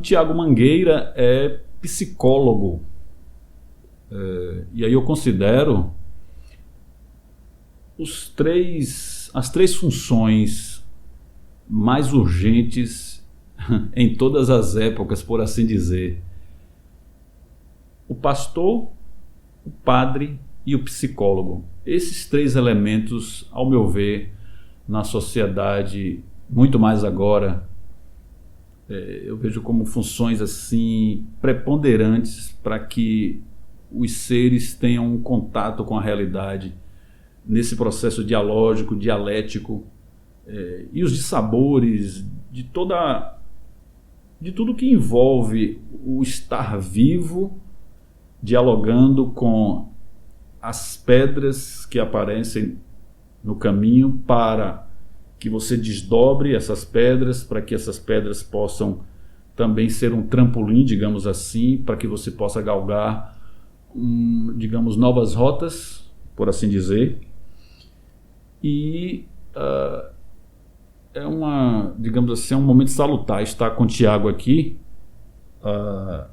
Tiago Mangueira é psicólogo, e aí eu considero as três funções mais urgentes em todas as épocas, por assim dizer: o pastor, o padre e o psicólogo. Esses três elementos, ao meu ver, na sociedade, muito mais agora, eu vejo como funções assim preponderantes para que os seres tenham um contato com a realidade nesse processo dialógico, dialético, e os dissabores de tudo que envolve o estar vivo, dialogando com as pedras que aparecem no caminho, para que você desdobre essas pedras, para que essas pedras possam também ser um trampolim, digamos assim, para que você possa galgar, digamos, novas rotas, por assim dizer. E digamos assim, é um momento salutar estar com o Tiago aqui. A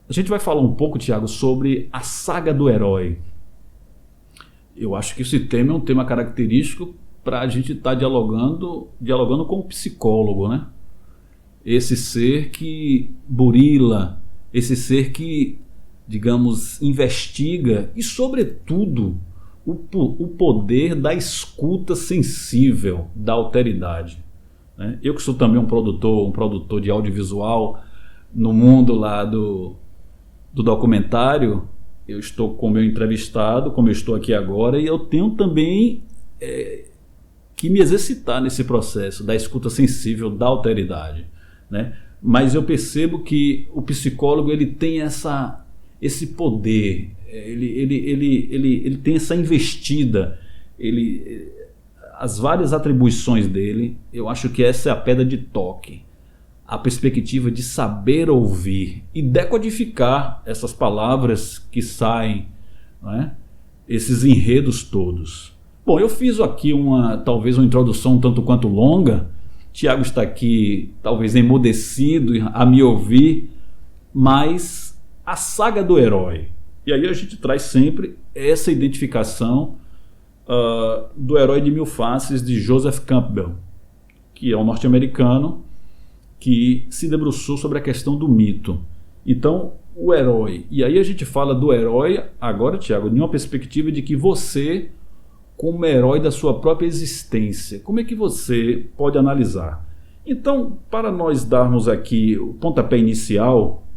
gente vai falar um pouco, Tiago, sobre a saga do herói. Eu acho que esse tema é um tema característico para a gente estar dialogando com o psicólogo, né? Esse ser que burila, esse ser que, digamos, investiga e, sobretudo, o poder da escuta sensível, da alteridade, né? Eu que sou também um produtor de audiovisual no mundo lá do documentário, eu estou com o meu entrevistado, como eu estou aqui agora, e eu tenho também que me exercitar nesse processo da escuta sensível, da alteridade, né? Mas eu percebo que o psicólogo, ele tem esse poder, ele tem essa investida, as várias atribuições dele. Eu acho que essa é a pedra de toque, a perspectiva de saber ouvir e decodificar essas palavras que saem, não é? Esses enredos todos. Bom, eu fiz aqui talvez uma introdução um tanto quanto longa. Tiago está aqui talvez emudecido a me ouvir, mas a saga do herói. E aí a gente traz sempre essa identificação do Herói de Mil Faces, de Joseph Campbell, que é um norte-americano que se debruçou sobre a questão do mito. Então, o herói. E aí a gente fala do herói agora, Tiago, de uma perspectiva de que você, como herói da sua própria existência, como é que você pode analisar? Então, para nós darmos aqui o pontapé inicial,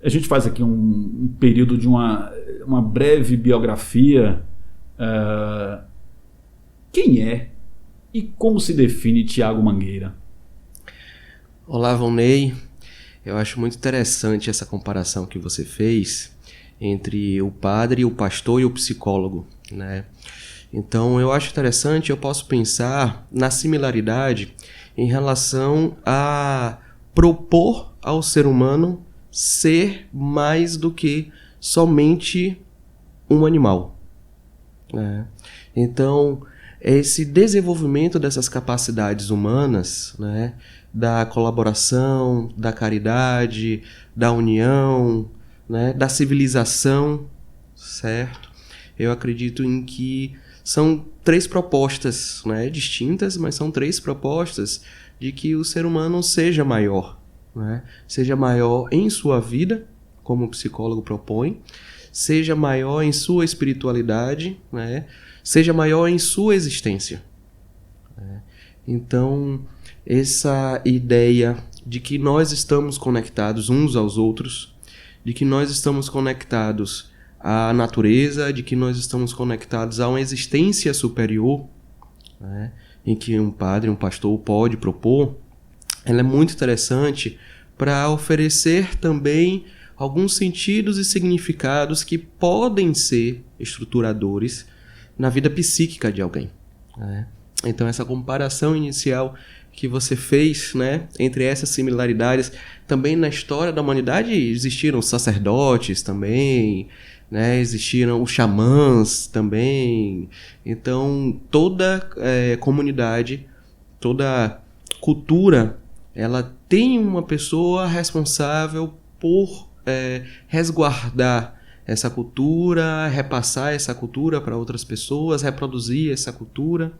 a gente faz aqui um período de uma breve biografia. Quem é e como se define Tiago Mangueira? Olá, Vonei. Eu acho muito interessante essa comparação que você fez entre o padre, o pastor e o psicólogo, né? Então, eu acho interessante, eu posso pensar na similaridade em relação a propor ao ser humano ser mais do que somente um animal, né? Então, esse desenvolvimento dessas capacidades humanas, né, da colaboração, da caridade, da união, né, da civilização, certo? Eu acredito em que são três propostas, né, distintas, mas são três propostas de que o ser humano seja maior, né? Seja maior em sua vida, como o psicólogo propõe, seja maior em sua espiritualidade, né? Seja maior em sua existência, né? Então, essa ideia de que nós estamos conectados uns aos outros, de que nós estamos conectados à natureza, de que nós estamos conectados a uma existência superior, né, em que um padre, um pastor pode propor, ela é muito interessante para oferecer também alguns sentidos e significados que podem ser estruturadores na vida psíquica de alguém, né? Então, essa comparação inicial que você fez, né, entre essas similaridades, também na história da humanidade existiram sacerdotes também, né, existiram os xamãs também. Então, toda comunidade, toda cultura ela tem uma pessoa responsável por resguardar essa cultura, repassar essa cultura para outras pessoas, reproduzir essa cultura.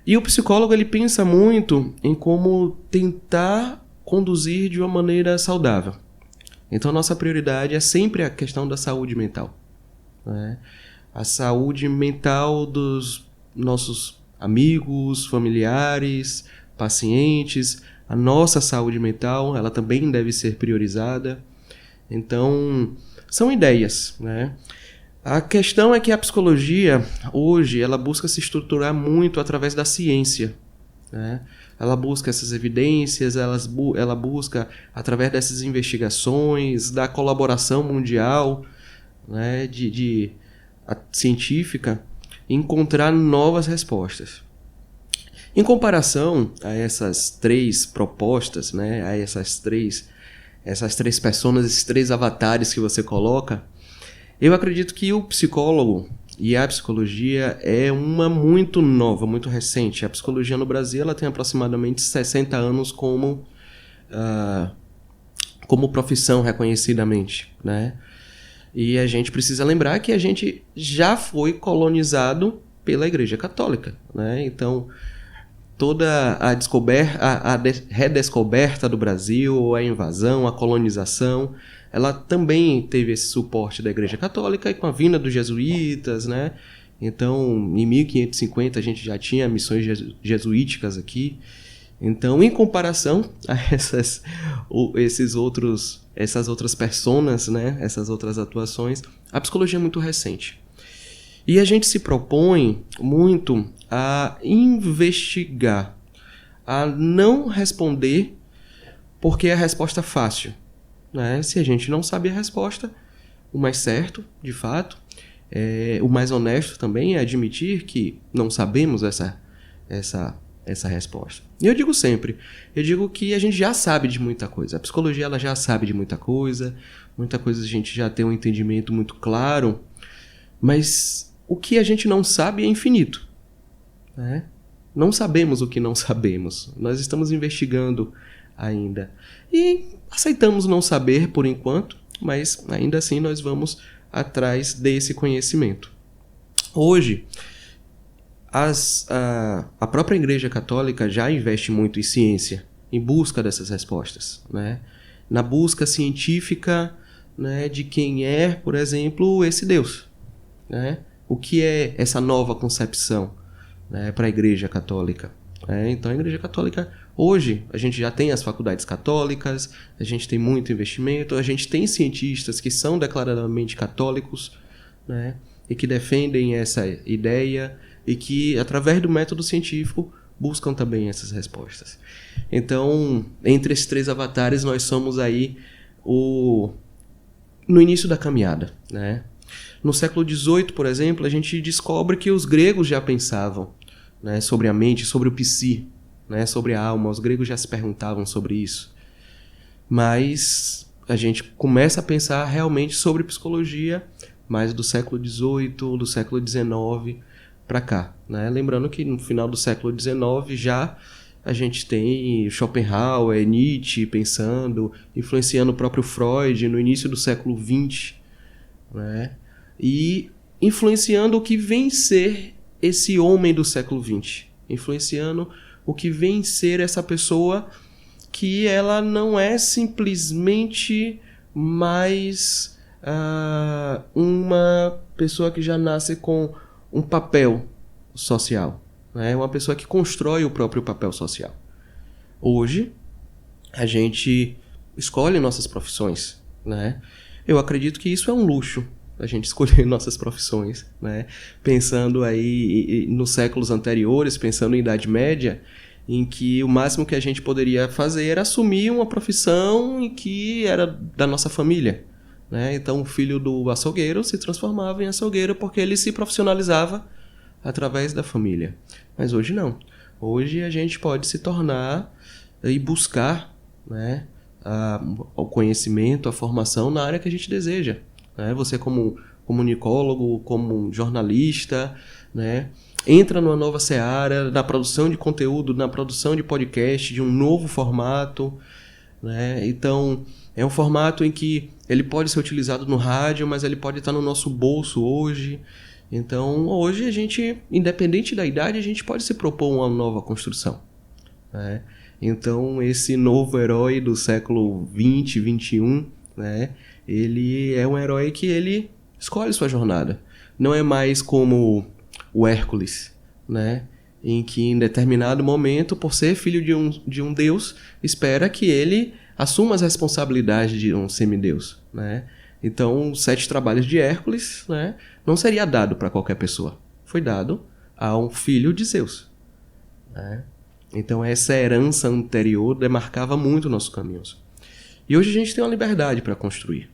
E o psicólogo, ele pensa muito em como tentar conduzir de uma maneira saudável. Então, nossa prioridade é sempre a questão da saúde mental, né? A saúde mental dos nossos amigos, familiares, pacientes. A nossa saúde mental, ela também deve ser priorizada. Então, são ideias, né? A questão é que a psicologia, hoje, ela busca se estruturar muito através da ciência, né? Ela busca essas evidências, ela busca, através dessas investigações, da colaboração mundial, né, científica, encontrar novas respostas. Em comparação a essas três propostas, né, a essas três personas, esses três avatares que você coloca, eu acredito que o psicólogo e a psicologia é uma muito nova, muito recente. A psicologia no Brasil ela tem aproximadamente 60 anos como profissão reconhecidamente, né? E a gente precisa lembrar que a gente já foi colonizado pela Igreja Católica, né? Então, toda a redescoberta do Brasil, a invasão, a colonização, ela também teve esse suporte da Igreja Católica e com a vinda dos jesuítas, né? Então, em 1550 a gente já tinha missões jesuíticas aqui. Então, em comparação a essas outras personas, né? Essas outras atuações, a psicologia é muito recente. E a gente se propõe muito a investigar, a não responder porque é a resposta fácil, né? Se a gente não sabe a resposta, o mais certo, de fato, o mais honesto também é admitir que não sabemos essa resposta. E eu digo sempre, que a gente já sabe de muita coisa. A psicologia ela já sabe de muita coisa a gente já tem um entendimento muito claro, mas o que a gente não sabe é infinito, né? Não sabemos o que não sabemos. Nós estamos investigando ainda. E aceitamos não saber por enquanto, mas ainda assim nós vamos atrás desse conhecimento. Hoje, a própria Igreja Católica já investe muito em ciência, em busca dessas respostas, né? Na busca científica, né, de quem é, por exemplo, esse Deus, né? O que é essa nova concepção, né, para a Igreja Católica? Então, a Igreja Católica, hoje, a gente já tem as faculdades católicas, a gente tem muito investimento, a gente tem cientistas que são declaradamente católicos, né, e que defendem essa ideia e que, através do método científico, buscam também essas respostas. Então, entre esses três avatares, nós somos aí no início da caminhada, né? No século XVIII, por exemplo, a gente descobre que os gregos já pensavam, né, sobre a mente, sobre o psi, né, sobre a alma. Os gregos já se perguntavam sobre isso. Mas a gente começa a pensar realmente sobre psicologia mais do século XVIII, do século XIX para cá, né? Lembrando que no final do século XIX já a gente tem Schopenhauer, Nietzsche pensando, influenciando o próprio Freud no início do século XX, né? E influenciando o que vem ser esse homem do século XX, influenciando o que vem ser essa pessoa que ela não é simplesmente mais uma pessoa que já nasce com um papel social, né? Uma pessoa que constrói o próprio papel social. Hoje, a gente escolhe nossas profissões, né? Eu acredito que isso é um luxo, a gente escolher nossas profissões, né? Pensando aí nos séculos anteriores, pensando em Idade Média, em que o máximo que a gente poderia fazer era assumir uma profissão em que era da nossa família, né? Então o filho do açougueiro se transformava em açougueiro porque ele se profissionalizava através da família. Mas hoje não. Hoje a gente pode se tornar e buscar, né, o conhecimento, a formação na área que a gente deseja, né? Você como comunicólogo, como jornalista, né? entra numa nova seara, na produção de conteúdo, na produção de podcast, de um novo formato, né? Então, é um formato em que ele pode ser utilizado no rádio, mas ele pode estar no nosso bolso hoje. Então, hoje a gente, independente da idade, a gente pode se propor uma nova construção, né? Então, esse novo herói do século XX, XXI, né? Ele é um herói que ele escolhe sua jornada. Não é mais como o Hércules, né? Em que em determinado momento, por ser filho de um deus, espera que ele assuma as responsabilidades de um semideus, né? Então, os 7 trabalhos de Hércules, né, não seria dado para qualquer pessoa. Foi dado a um filho de Zeus, né? Então, essa herança anterior demarcava muito nossos caminhos. E hoje a gente tem uma liberdade para construir,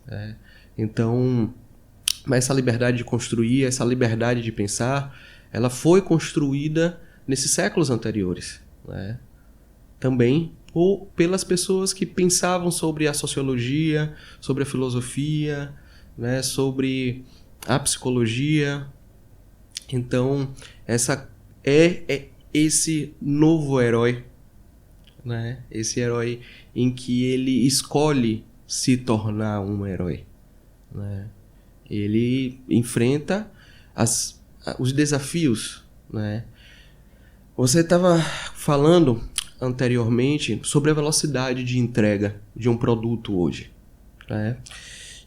né? Então, mas essa liberdade de construir, essa liberdade de pensar, ela foi construída nesses séculos anteriores, né? Também ou pelas pessoas que pensavam sobre a sociologia, sobre a filosofia, né? Sobre a psicologia. Então, essa é esse novo herói, né? Esse herói em que ele escolhe se tornar um herói, né? Ele enfrenta os desafios, né? Você estava falando anteriormente sobre a velocidade de entrega de um produto hoje, né?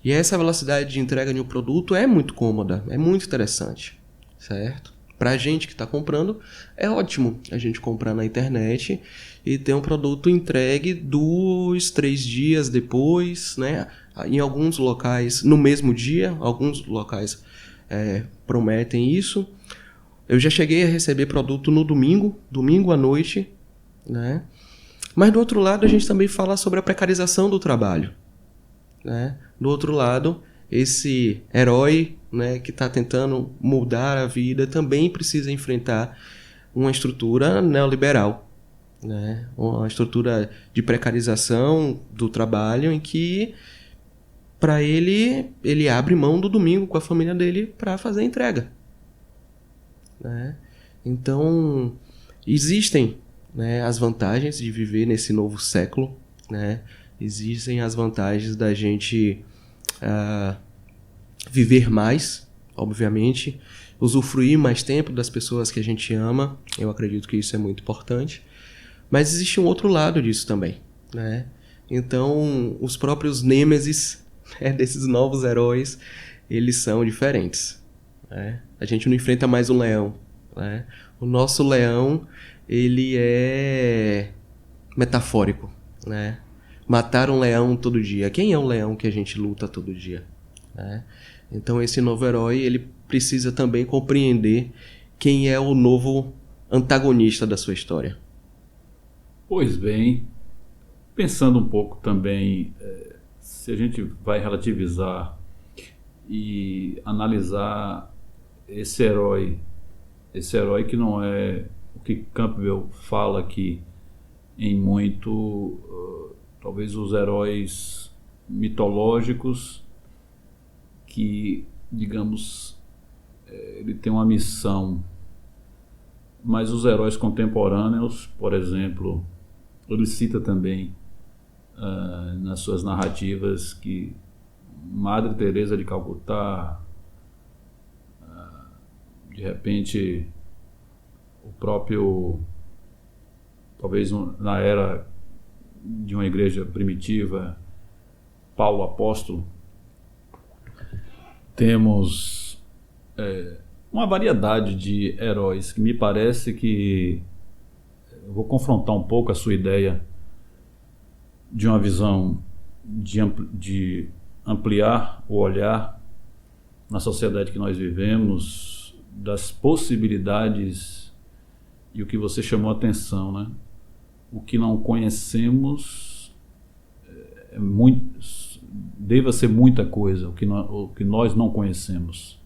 E essa velocidade de entrega de um produto é muito cômoda, é muito interessante, certo? Para a gente que está comprando, é ótimo a gente comprar na internet e ter um produto entregue 2, 3 dias depois, né? Em alguns locais, no mesmo dia, alguns locais prometem isso. Eu já cheguei a receber produto no domingo à noite, né? Mas do outro lado, a gente também fala sobre a precarização do trabalho, né? Do outro lado, esse herói, né, que está tentando mudar a vida também precisa enfrentar uma estrutura neoliberal, né? Uma estrutura de precarização do trabalho em que, para ele abre mão do domingo com a família dele para fazer a entrega, né? Então, existem, né, as vantagens de viver nesse novo século, né? Existem as vantagens da gente viver mais, obviamente, usufruir mais tempo das pessoas que a gente ama. Eu acredito que isso é muito importante. Mas existe um outro lado disso também, né? Então, os próprios nêmesis, né, desses novos heróis, eles são diferentes, né? A gente não enfrenta mais um leão, né? O nosso leão, ele é metafórico, né? Matar um leão todo dia. Quem é o leão que a gente luta todo dia, né? Então esse novo herói, ele precisa também compreender quem é o novo antagonista da sua história. Pois bem, pensando um pouco também, se a gente vai relativizar e analisar esse herói que não é o que Campbell fala aqui em muito, talvez os heróis mitológicos que, digamos, ele tem uma missão, mas os heróis contemporâneos, por exemplo, ele cita também nas suas narrativas que Madre Teresa de Calcutá, de repente o próprio, talvez na era de uma igreja primitiva, Paulo Apóstolo, temos uma variedade de heróis que me parece que eu vou confrontar um pouco a sua ideia de uma visão de ampliar o olhar na sociedade que nós vivemos, das possibilidades e o que você chamou a atenção, né? O que não conhecemos deva ser muita coisa, o que nós não conhecemos,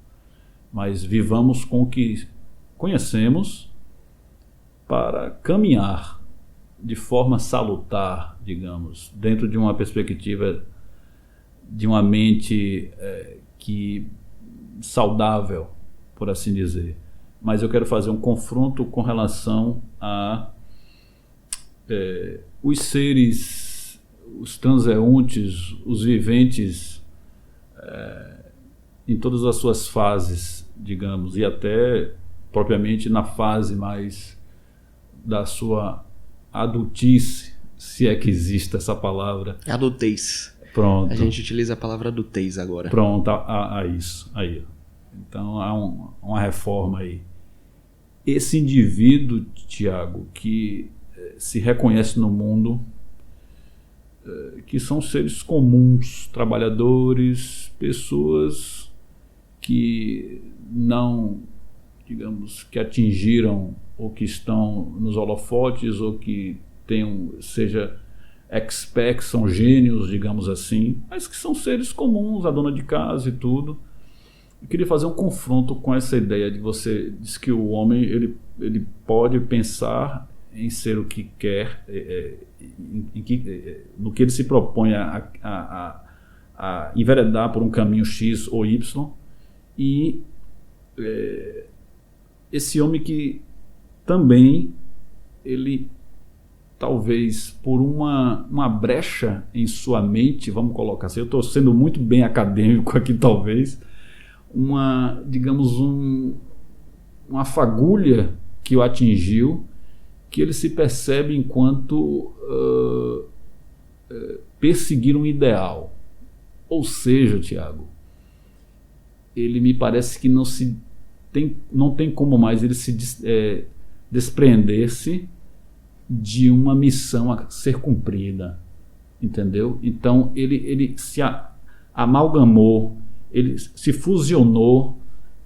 mas vivamos com o que conhecemos para caminhar de forma salutar, digamos, dentro de uma perspectiva de uma mente saudável, por assim dizer. mas eu quero fazer um confronto com relação a os seres, os transeuntes, os viventes, em todas as suas fases, digamos, e até propriamente na fase mais da sua adultice, se é que existe essa palavra. Adultez. Pronto. A gente utiliza a palavra adultez agora. Pronto, a isso. Aí. Então há uma reforma aí. Esse indivíduo, Tiago, que se reconhece no mundo, que são seres comuns, trabalhadores, pessoas que não, digamos, que atingiram ou que estão nos holofotes ou que seja experts, são gênios, digamos assim, mas que são seres comuns, a dona de casa e tudo. Eu queria fazer um confronto com essa ideia de você diz que o homem ele pode pensar em ser o que quer, no que ele se propõe a enveredar por um caminho X ou Y, e esse homem que também ele talvez por uma brecha em sua mente, vamos colocar assim, eu estou sendo muito bem acadêmico aqui talvez, digamos uma fagulha que o atingiu, que ele se percebe enquanto perseguir um ideal. Ou seja, Tiago, ele me parece que não tem como mais ele se desprender-se de uma missão a ser cumprida, entendeu? Então ele se amalgamou, ele se fusionou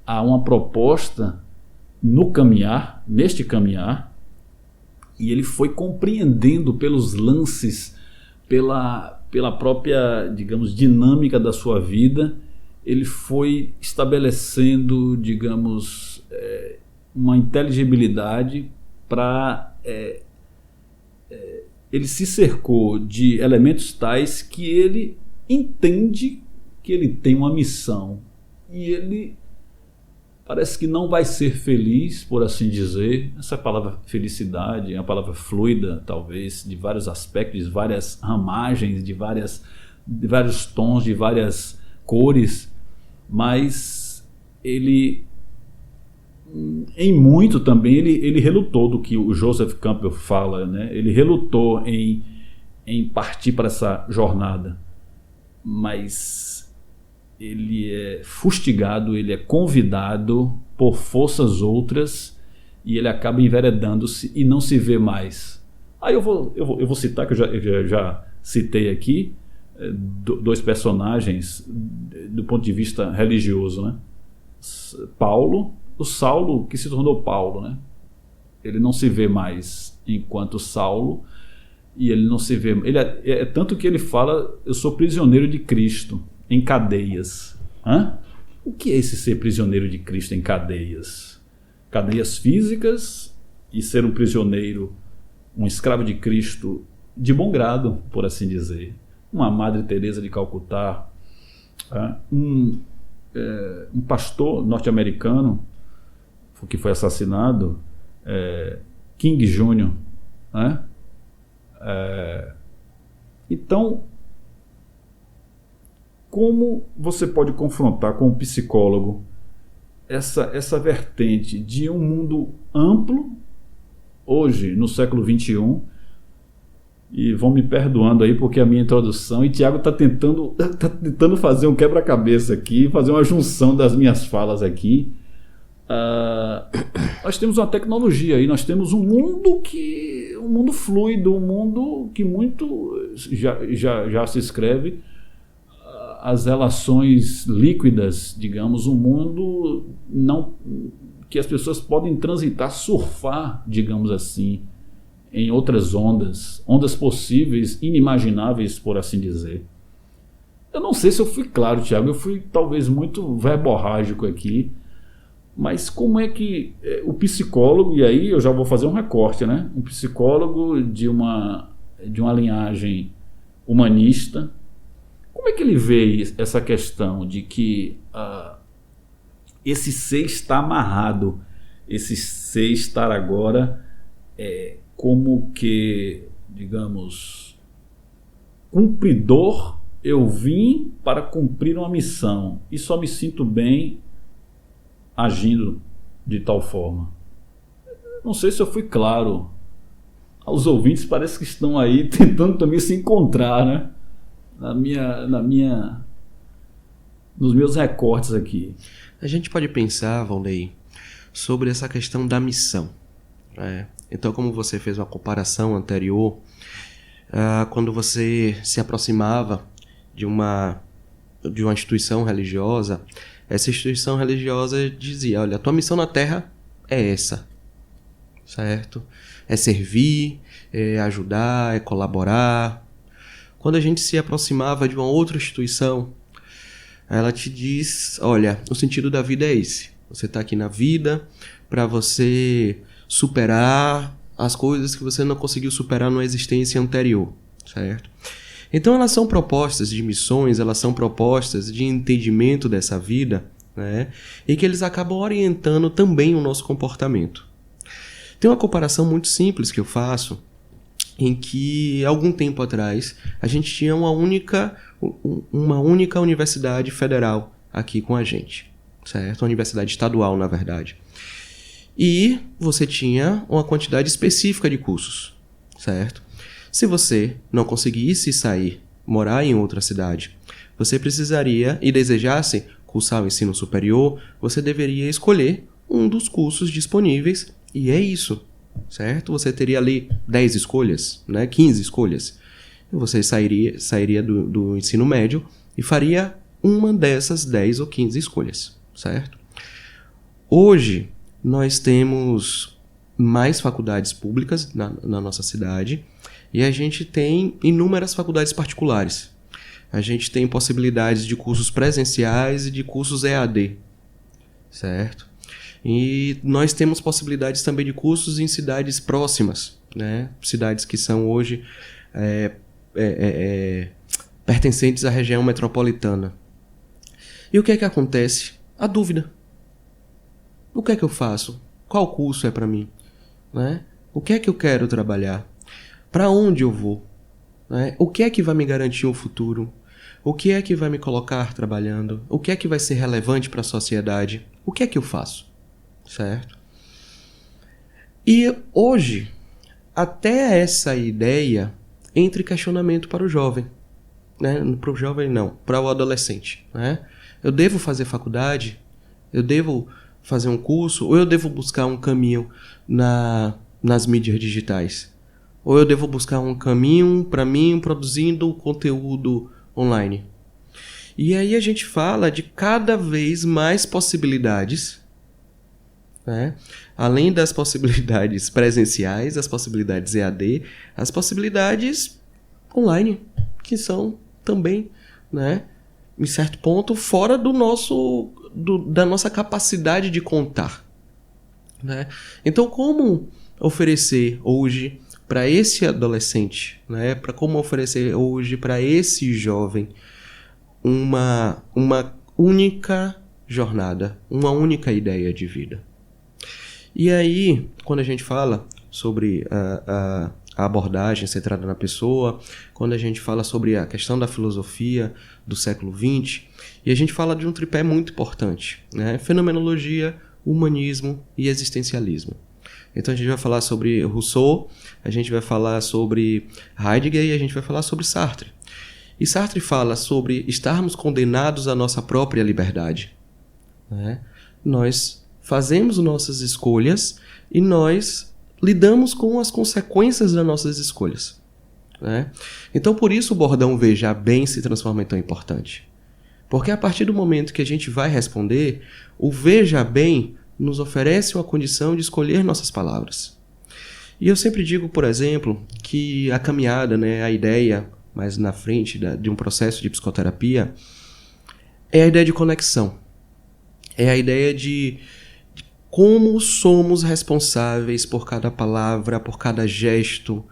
a uma proposta neste caminhar, e ele foi compreendendo pelos lances, pela própria, digamos, dinâmica da sua vida, ele foi estabelecendo, digamos, uma inteligibilidade para... ele se cercou de elementos tais que ele entende que ele tem uma missão, e ele parece que não vai ser feliz, por assim dizer. Essa palavra felicidade é uma palavra fluida, talvez, de vários aspectos, de várias ramagens, de vários tons, de várias cores, mas ele, em muito também, ele relutou do que o Joseph Campbell fala, né? Ele relutou em partir para essa jornada, mas ele é fustigado, ele é convidado por forças outras, e ele acaba enveredando-se e não se vê mais. Aí eu vou citar, que eu já citei aqui, dois personagens do ponto de vista religioso, né? O Saulo, que se tornou Paulo, né? Ele não se vê mais enquanto Saulo, e ele não se vê... tanto que ele fala, eu sou prisioneiro de Cristo em cadeias. O que é esse ser prisioneiro de Cristo em cadeias? Cadeias físicas, e ser um prisioneiro, um escravo de Cristo de bom grado, por assim dizer. Uma Madre Teresa de Calcutá, um pastor norte-americano que foi assassinado, King Jr., né? Então, como você pode confrontar com um psicólogo essa vertente de um mundo amplo, hoje, no século XXI, e vão me perdoando aí porque a minha introdução, e Tiago está tentando fazer um quebra-cabeça aqui, fazer uma junção das minhas falas aqui. Nós temos uma tecnologia aí, nós temos um mundo fluido, um mundo que muito já se escreve, as relações líquidas, digamos, um mundo que as pessoas podem transitar, surfar, digamos assim, em outras ondas possíveis, inimagináveis, por assim dizer. Eu não sei se eu fui claro, Tiago, eu fui talvez muito verborrágico aqui, mas como é que o psicólogo, e aí eu já vou fazer um recorte, né? Um psicólogo de uma linhagem humanista, como é que ele vê essa questão de que esse ser está amarrado esse ser estar agora como que, digamos, cumpridor. Eu vim para cumprir uma missão e só me sinto bem agindo de tal forma. Não sei se eu fui claro. Aos ouvintes parece que estão aí tentando também se encontrar, né? Nos meus recortes aqui. A gente pode pensar, Valnei, sobre essa questão da missão. Então, como você fez uma comparação anterior, quando você se aproximava de uma instituição religiosa, essa instituição religiosa dizia: olha, a tua missão na Terra é essa, certo? É servir, é ajudar, é colaborar. Quando a gente se aproximava de uma outra instituição, ela te diz: olha, o sentido da vida é esse. Você está aqui na vida para você superar as coisas que você não conseguiu superar numa existência anterior, certo? Então elas são propostas de missões, elas são propostas de entendimento dessa vida, né? E que eles acabam orientando também o nosso comportamento. Tem uma comparação muito simples que eu faço, em que algum tempo atrás a gente tinha uma única universidade federal aqui com a gente, certo? Uma universidade estadual, na verdade. E você tinha uma quantidade específica de cursos, certo? Se você não conseguisse sair, morar em outra cidade, você precisaria e desejasse cursar o ensino superior, você deveria escolher um dos cursos disponíveis e é isso, certo? Você teria ali 10 escolhas, né? 15 escolhas. Você sairia do ensino médio e faria uma dessas 10 ou 15 escolhas, certo? Hoje, nós temos mais faculdades públicas na nossa cidade e a gente tem inúmeras faculdades particulares. A gente tem possibilidades de cursos presenciais e de cursos EAD, certo? E nós temos possibilidades também de cursos em cidades próximas, né? Cidades que são hoje pertencentes à região metropolitana. E o que é que acontece? A dúvida. O que é que eu faço? Qual curso é para mim? Né? O que é que eu quero trabalhar? Para onde eu vou? Né? O que é que vai me garantir um futuro? O que é que vai me colocar trabalhando? O que é que vai ser relevante para a sociedade? O que é que eu faço? Certo? E hoje, até essa ideia entra em questionamento para o jovem. Né? Para o jovem não, para o adolescente. Né? Eu devo fazer faculdade? Eu devo fazer um curso? Ou eu devo buscar um caminho nas mídias digitais? Ou eu devo buscar um caminho para mim produzindo conteúdo online? E aí a gente fala de cada vez mais possibilidades, né? Além das possibilidades presenciais, as possibilidades EAD, as possibilidades online, que são também, né, em certo ponto, fora da nossa capacidade de contar. Né? Então, como oferecer hoje para esse adolescente, né, como oferecer hoje para esse jovem uma única jornada, uma única ideia de vida? E aí, quando a gente fala sobre a abordagem centrada na pessoa, quando a gente fala sobre a questão da filosofia do século XX, e a gente fala de um tripé muito importante, né? Fenomenologia, humanismo e existencialismo. Então a gente vai falar sobre Rousseau, a gente vai falar sobre Heidegger e a gente vai falar sobre Sartre. E Sartre fala sobre estarmos condenados à nossa própria liberdade. Né? Nós fazemos nossas escolhas e nós lidamos com as consequências das nossas escolhas. Né? Então por isso o bordão Veja Bem se transforma em tão importante. Porque a partir do momento que a gente vai responder, o Veja Bem nos oferece uma condição de escolher nossas palavras. E eu sempre digo, por exemplo, que a caminhada, né, a ideia mais na frente de um processo de psicoterapia é a ideia de conexão. É a ideia de como somos responsáveis por cada palavra, por cada gesto,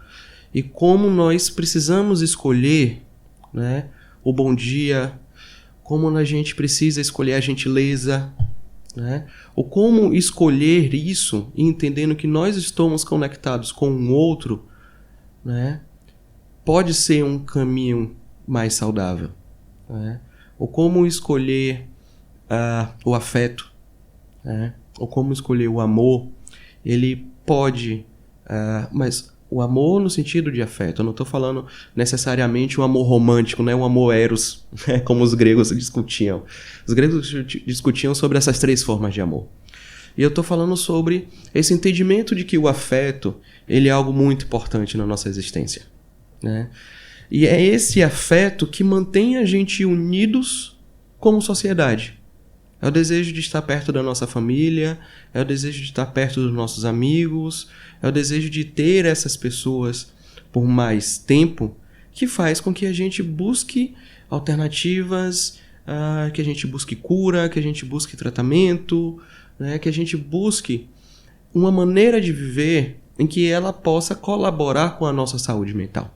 e como nós precisamos escolher, né, o bom dia, como a gente precisa escolher a gentileza, né? Ou como escolher isso, entendendo que nós estamos conectados com um outro, né? Pode ser um caminho mais saudável, né? Ou como escolher o afeto, né? Ou como escolher o amor. Ele pode, mas o amor no sentido de afeto, eu não estou falando necessariamente o amor romântico, né? O amor eros, né? Como os gregos discutiam. Os gregos discutiam sobre essas 3 formas de amor. E eu estou falando sobre esse entendimento de que o afeto, ele é algo muito importante na nossa existência, né? E é esse afeto que mantém a gente unidos como sociedade. É o desejo de estar perto da nossa família, é o desejo de estar perto dos nossos amigos, é o desejo de ter essas pessoas por mais tempo, que faz com que a gente busque alternativas, que a gente busque cura, que a gente busque tratamento, né, que a gente busque uma maneira de viver em que ela possa colaborar com a nossa saúde mental.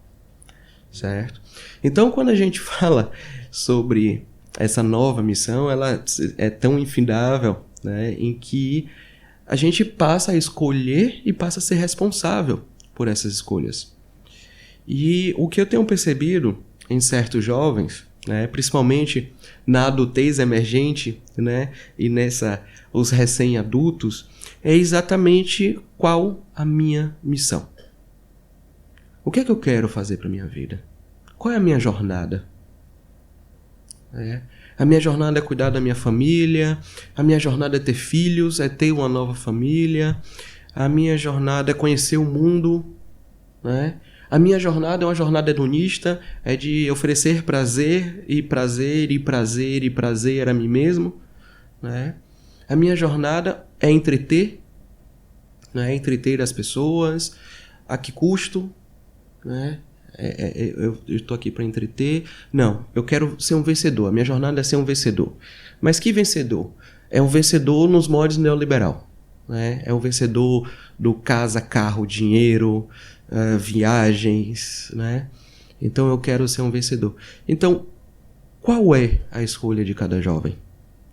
Certo? Então, quando a gente fala sobre essa nova missão, ela é tão infindável, né, em que a gente passa a escolher e passa a ser responsável por essas escolhas. E o que eu tenho percebido em certos jovens, né, principalmente na adultez emergente, né, e os recém-adultos, é exatamente qual a minha missão. O que é que eu quero fazer para a minha vida? Qual é a minha jornada? A minha jornada é cuidar da minha família, a minha jornada é ter filhos, é ter uma nova família, a minha jornada é conhecer o mundo, né? A minha jornada é uma jornada hedonista, é de oferecer prazer e prazer e prazer e prazer a mim mesmo, né? A minha jornada é entreter, né? Entreter as pessoas, a que custo, né? Eu estou aqui para entreter. Não, eu quero ser um vencedor. A minha jornada é ser um vencedor. Mas que vencedor? É um vencedor nos moldes neoliberal, né? É um vencedor do casa, carro, dinheiro, viagens, né? Então eu quero ser um vencedor. Então, qual é a escolha de cada jovem,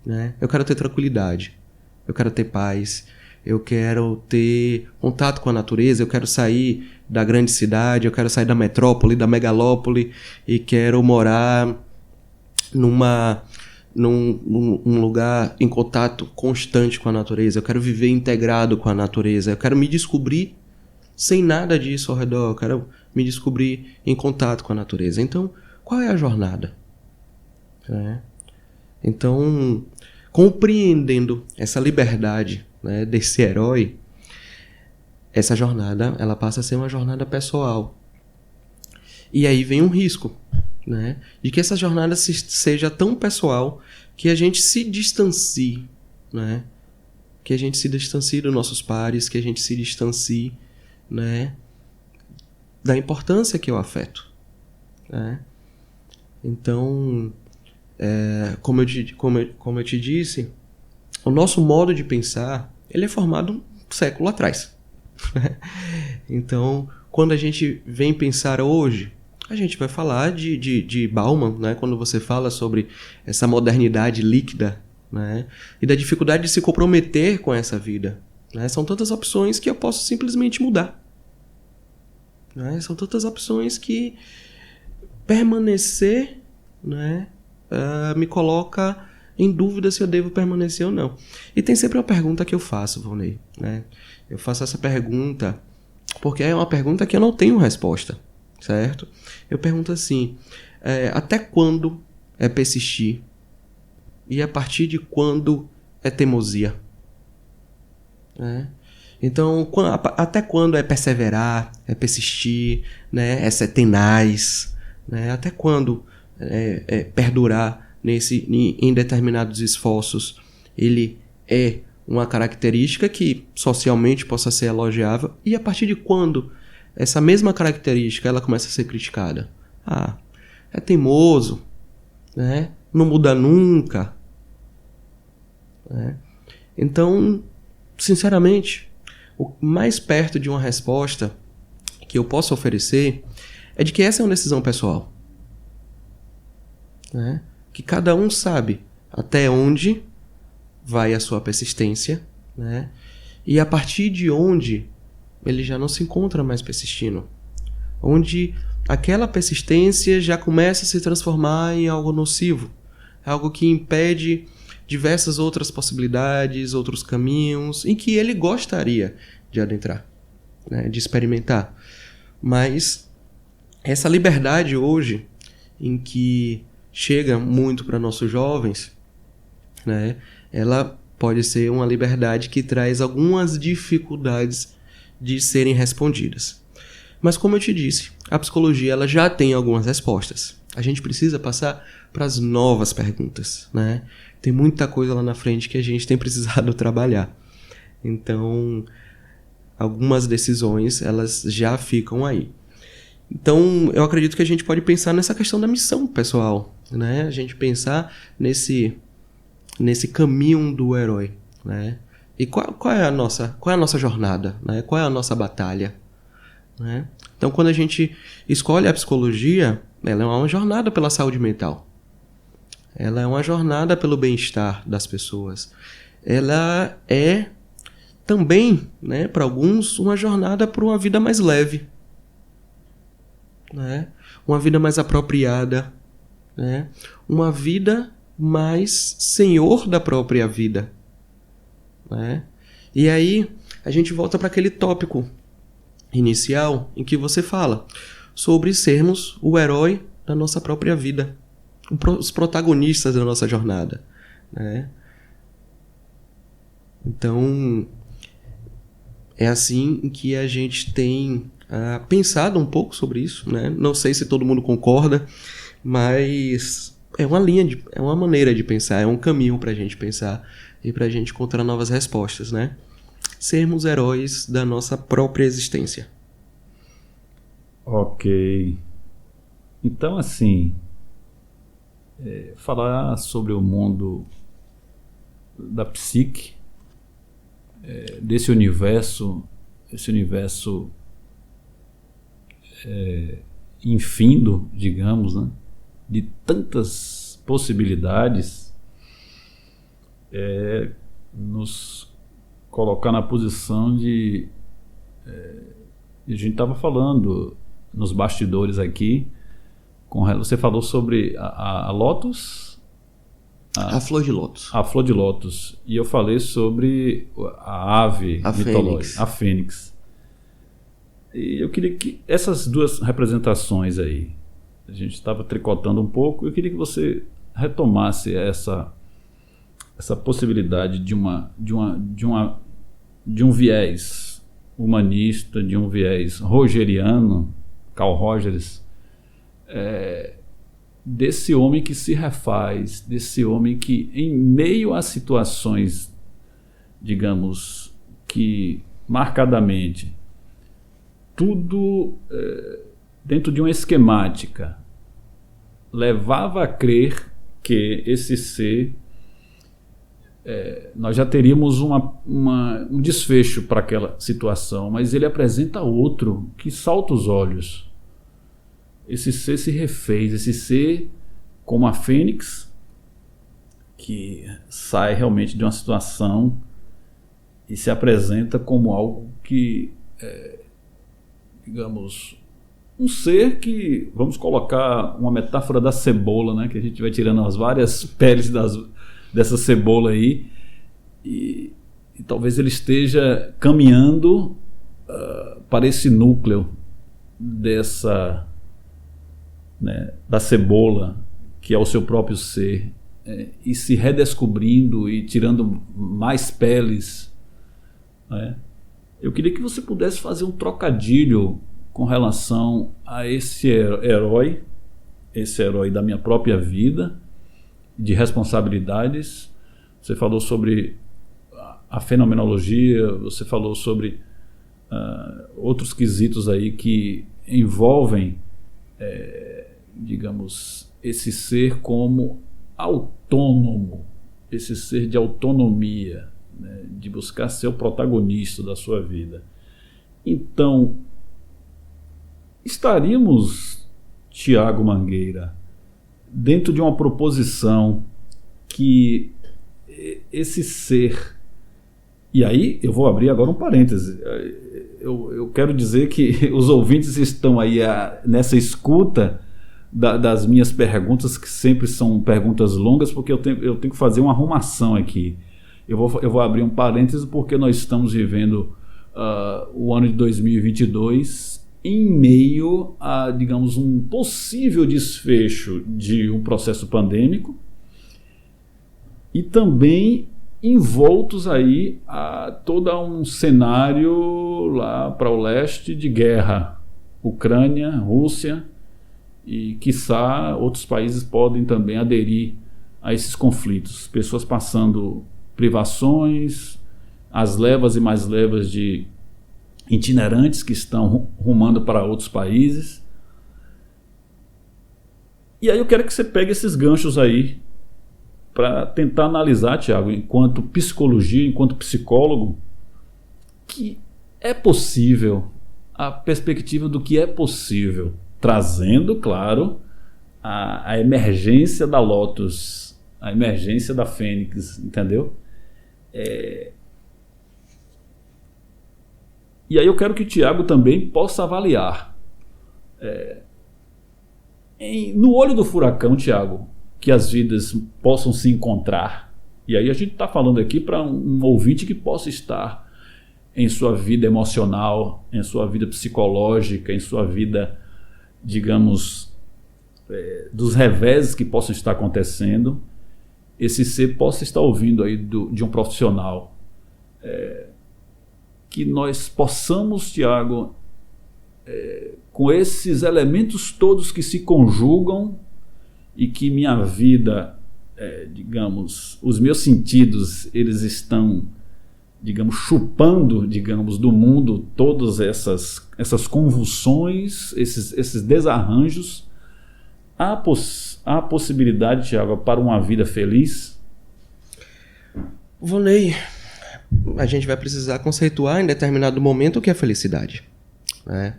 né? Eu quero ter tranquilidade, eu quero ter paz, eu quero ter contato com a natureza, eu quero sair da grande cidade, eu quero sair da metrópole, da megalópole e quero morar num lugar em contato constante com a natureza. Eu quero viver integrado com a natureza. Eu quero me descobrir sem nada disso ao redor. Eu quero me descobrir em contato com a natureza. Então, qual é a jornada? Então, compreendendo essa liberdade, né, desse herói, essa jornada, ela passa a ser uma jornada pessoal. E aí vem um risco, né, de que essa jornada seja tão pessoal que a gente se distancie, né, que a gente se distancie dos nossos pares, que a gente se distancie, né, da importância que é o afeto, né? Então, como eu te disse, o nosso modo de pensar, ele é formado um século atrás. Então, quando a gente vem pensar hoje, a gente vai falar de Bauman, né? Quando você fala sobre essa modernidade líquida, né? E da dificuldade de se comprometer com essa vida, né? São tantas opções que eu posso simplesmente mudar, né? São tantas opções que permanecer, né, me coloca em dúvida se eu devo permanecer ou não. E tem sempre uma pergunta que eu faço, Volney, né? Eu faço essa pergunta porque é uma pergunta que eu não tenho resposta, certo? Eu pergunto assim, até quando é persistir? E a partir de quando é teimosia? Então, até quando é perseverar, é persistir, né? É ser tenaz, né? Até quando é perdurar em determinados esforços? Ele é uma característica que socialmente possa ser elogiável, e a partir de quando essa mesma característica ela começa a ser criticada? É teimoso, né? Não muda nunca, né? Então, sinceramente, o mais perto de uma resposta que eu posso oferecer é de que essa é uma decisão pessoal, né? Que cada um sabe até onde vai a sua persistência, né? E a partir de onde ele já não se encontra mais persistindo, onde aquela persistência já começa a se transformar em algo nocivo, algo que impede diversas outras possibilidades, outros caminhos, em que ele gostaria de adentrar, né? De experimentar. Mas essa liberdade hoje, em que chega muito para nossos jovens, né? Ela pode ser uma liberdade que traz algumas dificuldades de serem respondidas. Mas como eu te disse, a psicologia ela já tem algumas respostas. A gente precisa passar para as novas perguntas, né? Tem muita coisa lá na frente que a gente tem precisado trabalhar. Então, algumas decisões elas já ficam aí. Então, eu acredito que a gente pode pensar nessa questão da missão pessoal, né? A gente pensar nesse caminho do herói, né? E qual é a nossa jornada, né? Qual é a nossa batalha, né? Então, quando a gente escolhe a psicologia, ela é uma jornada pela saúde mental. Ela é uma jornada pelo bem-estar das pessoas. Ela é também, né, para alguns, uma jornada para uma vida mais leve, né? Uma vida mais apropriada, né? Uma vida mais senhor da própria vida, né? E aí a gente volta para aquele tópico inicial em que você fala sobre sermos o herói da nossa própria vida, os protagonistas da nossa jornada, né? Então é assim que a gente tem pensado um pouco sobre isso, né? Não sei se todo mundo concorda, mas é uma maneira de pensar, é um caminho para a gente pensar e para a gente encontrar novas respostas, né? Sermos heróis da nossa própria existência. Ok. Então, assim, falar sobre o mundo da psique, desse universo, esse universo infindo, digamos, né? De tantas possibilidades, nos colocar na posição de... a gente estava falando nos bastidores aqui, você falou sobre a Lótus, A flor de lótus. a flor de lótus, e eu falei sobre a ave mitológica, a fênix. E eu queria que essas duas representações aí, a gente estava tricotando um pouco, eu queria que você retomasse essa possibilidade de um viés humanista, de um viés rogeriano, Carl Rogers, desse homem que se refaz, desse homem que, em meio a situações, digamos, que marcadamente tudo dentro de uma esquemática levava a crer que esse ser, nós já teríamos um desfecho para aquela situação, mas ele apresenta outro que salta os olhos. Esse ser se refez, esse ser como a fênix, que sai realmente de uma situação e se apresenta como algo que, digamos, um ser que, vamos colocar uma metáfora da cebola, né, que a gente vai tirando as várias peles dessa cebola aí, e talvez ele esteja caminhando para esse núcleo da cebola, que é o seu próprio ser, e se redescobrindo e tirando mais peles, né? Eu queria que você pudesse fazer um trocadilho com relação a esse herói da minha própria vida, de responsabilidades. Você falou sobre a fenomenologia, você falou sobre outros quesitos aí que envolvem, digamos, esse ser como autônomo, esse ser de autonomia, né, de buscar ser o protagonista da sua vida. Então, estaríamos, Tiago Mangueira, dentro de uma proposição que esse ser. E aí eu vou abrir agora um parêntese. Eu quero dizer que os ouvintes estão aí nessa escuta das minhas perguntas, que sempre são perguntas longas, porque eu tenho que fazer uma arrumação aqui. Eu vou abrir um parêntese porque nós estamos vivendo o ano de 2022 em meio a, digamos, um possível desfecho de um processo pandêmico e também envoltos aí a todo um cenário lá para o leste de guerra, Ucrânia, Rússia, e quiçá outros países podem também aderir a esses conflitos, pessoas passando privações, as levas e mais levas de itinerantes que estão rumando para outros países. E aí eu quero que você pegue esses ganchos aí para tentar analisar, Tiago, enquanto psicologia, enquanto psicólogo, que é possível, a perspectiva do que é possível, trazendo, claro, a emergência da Lotus, a emergência da Fênix, entendeu? E aí eu quero que o Tiago também possa avaliar. No olho do furacão, Tiago, que as vidas possam se encontrar. E aí a gente está falando aqui para um ouvinte que possa estar em sua vida emocional, em sua vida psicológica, em sua vida, digamos, dos reveses que possam estar acontecendo, esse ser possa estar ouvindo aí de um profissional. Que nós possamos, Tiago, com esses elementos todos que se conjugam e que minha vida, digamos, os meus sentidos, eles estão, digamos, chupando, digamos, do mundo todas essas convulsões, esses desarranjos. Há a possibilidade, Tiago, para uma vida feliz? Vonei, a gente vai precisar conceituar em determinado momento o que é felicidade, né?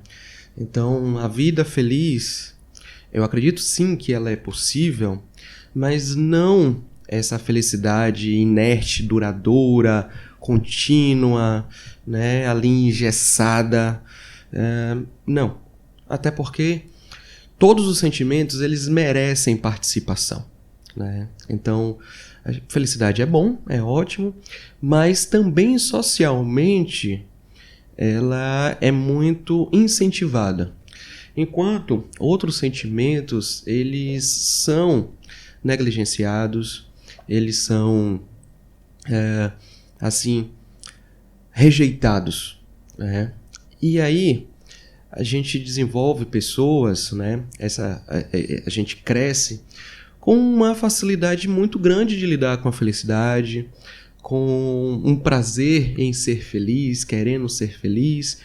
Então, a vida feliz, eu acredito sim que ela é possível, mas não essa felicidade inerte, duradoura, contínua, né, ali engessada. Não. Até porque todos os sentimentos, eles merecem participação, né? Então, a felicidade é bom, é ótimo, mas também socialmente ela é muito incentivada. Enquanto outros sentimentos, eles são negligenciados, eles são, assim, rejeitados, né? E aí, a gente desenvolve pessoas, né? A gente cresce com uma facilidade muito grande de lidar com a felicidade, com um prazer em ser feliz, querendo ser feliz.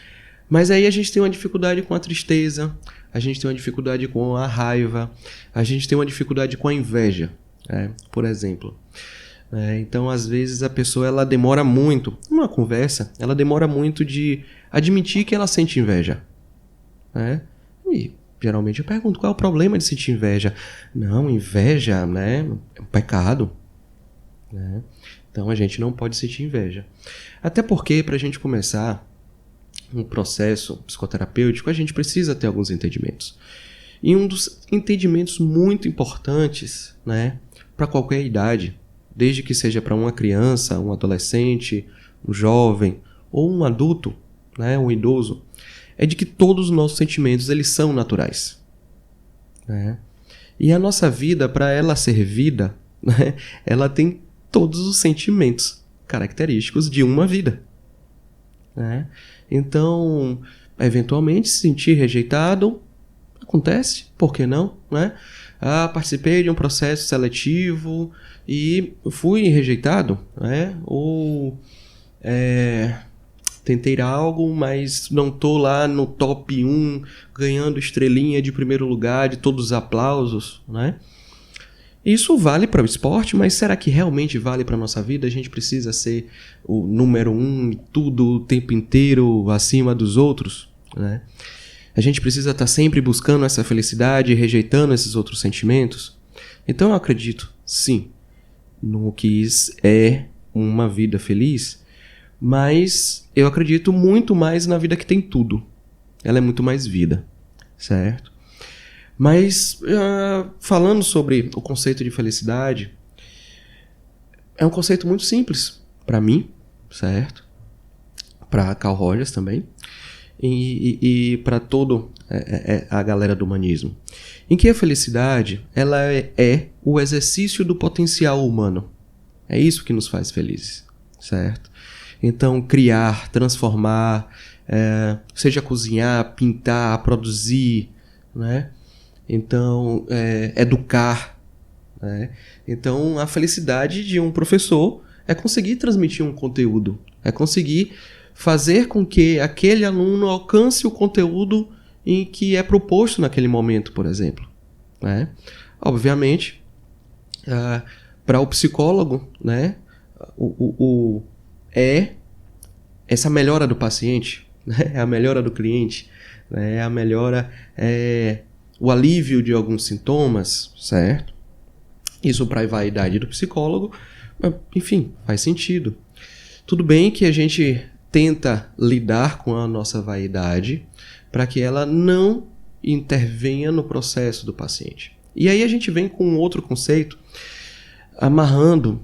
Mas aí a gente tem uma dificuldade com a tristeza, a gente tem uma dificuldade com a raiva, a gente tem uma dificuldade com a inveja, por exemplo. Então, às vezes, a pessoa ela demora muito, numa conversa, ela demora muito de admitir que ela sente inveja. E geralmente eu pergunto, qual é o problema de sentir inveja? Não, inveja, né, é um pecado, né? Então, a gente não pode sentir inveja. Até porque, para a gente começar um processo psicoterapêutico, a gente precisa ter alguns entendimentos. E um dos entendimentos muito importantes, né, para qualquer idade, desde que seja para uma criança, um adolescente, um jovem ou um adulto, né, um idoso, é de que todos os nossos sentimentos eles são naturais, né? E a nossa vida, para ela ser vida, né, ela tem todos os sentimentos característicos de uma vida, né? Então, eventualmente, se sentir rejeitado, acontece, por que não, né? Participei de um processo seletivo e fui rejeitado, né? Ou tentei algo, mas não estou lá no top 1, ganhando estrelinha de primeiro lugar, de todos os aplausos, né? Isso vale para o esporte, mas será que realmente vale para a nossa vida? A gente precisa ser o número 1 em tudo o tempo inteiro, acima dos outros, né? A gente precisa estar sempre buscando essa felicidade e rejeitando esses outros sentimentos? Então eu acredito, sim, no que é uma vida feliz, mas eu acredito muito mais na vida que tem tudo. Ela é muito mais vida, certo? Mas, falando sobre o conceito de felicidade, é um conceito muito simples para mim, certo? Para Carl Rogers também, e para toda a galera do humanismo. Em que a felicidade, ela é o exercício do potencial humano. É isso que nos faz felizes, certo? Então, criar, transformar, seja cozinhar, pintar, produzir, né? Então, educar, né? Então, a felicidade de um professor é conseguir transmitir um conteúdo, é conseguir fazer com que aquele aluno alcance o conteúdo em que é proposto naquele momento, por exemplo, né? Obviamente, para o psicólogo, né, essa melhora do paciente, né, é a melhora do cliente, né, é a melhora, o alívio de alguns sintomas, certo? Isso para a vaidade do psicólogo, enfim, faz sentido. Tudo bem que a gente tenta lidar com a nossa vaidade para que ela não intervenha no processo do paciente. E aí a gente vem com um outro conceito, amarrando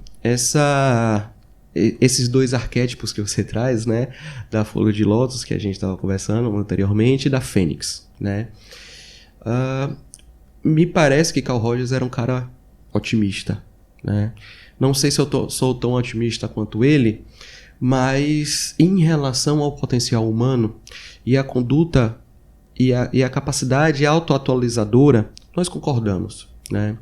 esses dois arquétipos que você traz, né, da folha de lótus que a gente estava conversando anteriormente, e da fênix, né? Me parece que Carl Rogers era um cara otimista, né? Não sei se eu sou tão otimista quanto ele, mas em relação ao potencial humano e a conduta e a capacidade autoatualizadora, nós concordamos, né?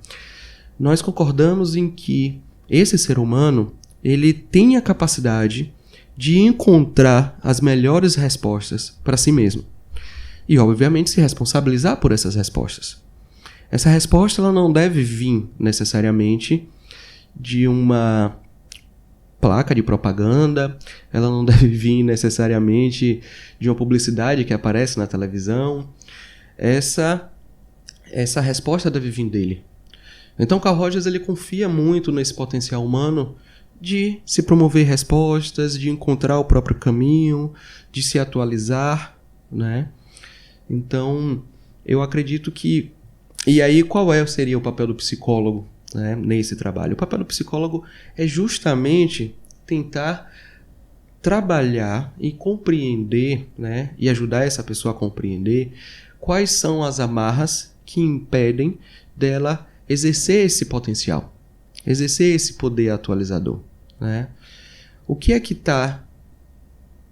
Nós concordamos em que esse ser humano, ele tem a capacidade de encontrar as melhores respostas para si mesmo. E, obviamente, se responsabilizar por essas respostas. Essa resposta ela não deve vir necessariamente de uma placa de propaganda, ela não deve vir necessariamente de uma publicidade que aparece na televisão. Essa resposta deve vir dele. Então, Carl Rogers ele confia muito nesse potencial humano de se promover respostas, de encontrar o próprio caminho, de se atualizar, né? Então, eu acredito que... E aí, qual seria o papel do psicólogo, né, nesse trabalho? O papel do psicólogo é justamente tentar trabalhar e compreender, né, e ajudar essa pessoa a compreender quais são as amarras que impedem dela exercer esse potencial, exercer esse poder atualizador, né? O que é que está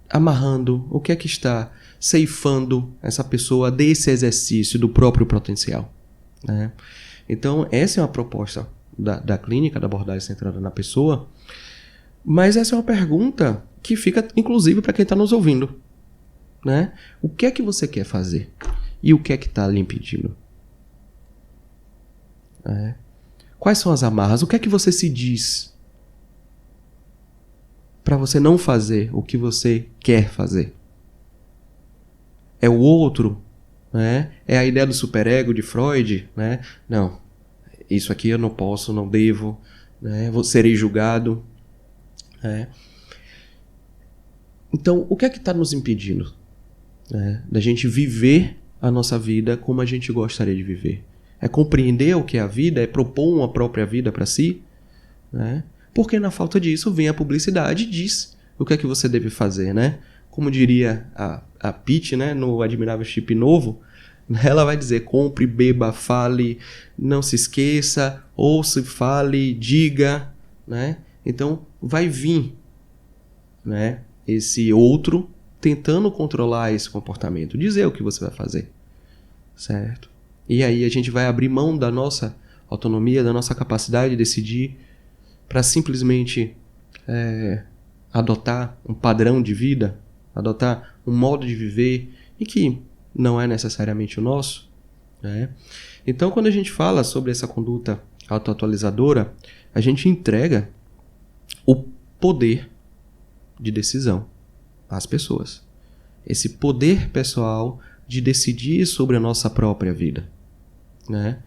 amarrando, o que é que está ceifando essa pessoa desse exercício do próprio potencial, né? Então, essa é uma proposta da clínica, da abordagem centrada na pessoa, mas essa é uma pergunta que fica, inclusive, para quem está nos ouvindo, né? O que é que você quer fazer? E o que é que está lhe impedindo? Quais são as amarras? O que é que você se diz para você não fazer o que você quer fazer? É o outro, né? É a ideia do superego de Freud, né? Não, isso aqui eu não posso, não devo, né? Serei julgado, né? Então, o que é que está nos impedindo, né, da gente viver a nossa vida como a gente gostaria de viver? É compreender o que é a vida, é propor uma própria vida para si, né? Porque na falta disso vem a publicidade e diz o que é que você deve fazer, né? Como diria a Pitty, né, no Admirável Chip Novo, ela vai dizer: compre, beba, fale, não se esqueça, ouça, fale, diga, né? Então vai vir, né, esse outro tentando controlar esse comportamento, dizer o que você vai fazer, certo? E aí a gente vai abrir mão da nossa autonomia, da nossa capacidade de decidir para simplesmente adotar um padrão de vida, adotar um modo de viver e que não é necessariamente o nosso, né? Então, quando a gente fala sobre essa conduta autoatualizadora, a gente entrega o poder de decisão às pessoas. Esse poder pessoal de decidir sobre a nossa própria vida, né?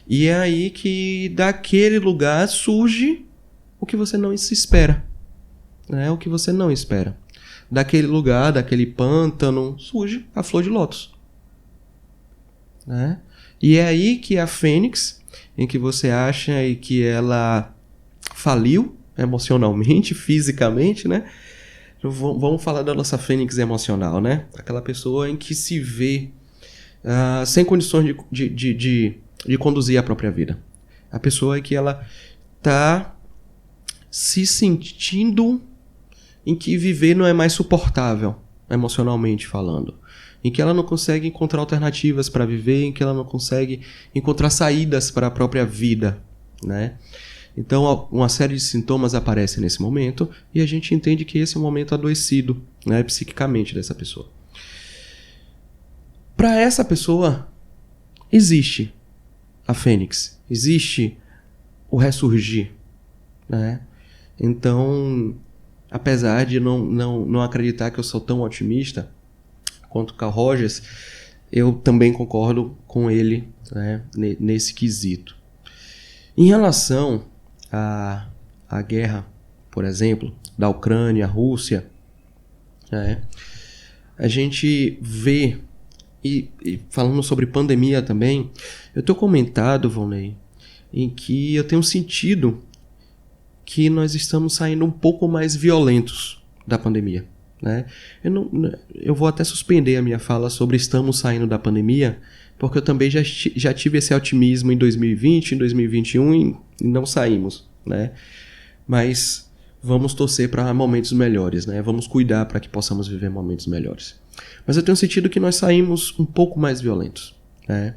E é aí que daquele lugar surge o que você não se espera. Né? O que você não espera. Daquele lugar, daquele pântano, surge a flor de lótus. Né? E é aí que a fênix, em que você acha que ela faliu emocionalmente, fisicamente, né? Vamos falar da nossa fênix emocional, né? Aquela pessoa em que se vê sem condições de conduzir a própria vida. A pessoa em que ela está se sentindo em que viver não é mais suportável, emocionalmente falando. Em que ela não consegue encontrar alternativas para viver, em que ela não consegue encontrar saídas para a própria vida, né? Então, uma série de sintomas aparecem nesse momento e a gente entende que esse é um momento adoecido, né, psiquicamente dessa pessoa. Para essa pessoa, existe a fênix, existe o ressurgir, né? Então, apesar de não acreditar que eu sou tão otimista quanto Carl Rogers, eu também concordo com ele, né, nesse quesito. Em relação à guerra, por exemplo, da Ucrânia, Rússia, né, a gente vê, e falando sobre pandemia também, eu tenho comentado, Volney, em que eu tenho sentido que nós estamos saindo um pouco mais violentos da pandemia. Né? Eu vou até suspender a minha fala sobre estamos saindo da pandemia, porque eu também já tive esse otimismo em 2020, em 2021 e não saímos. Né? Mas vamos torcer para momentos melhores, né? Vamos cuidar para que possamos viver momentos melhores. Mas eu tenho sentido que nós saímos um pouco mais violentos. Né?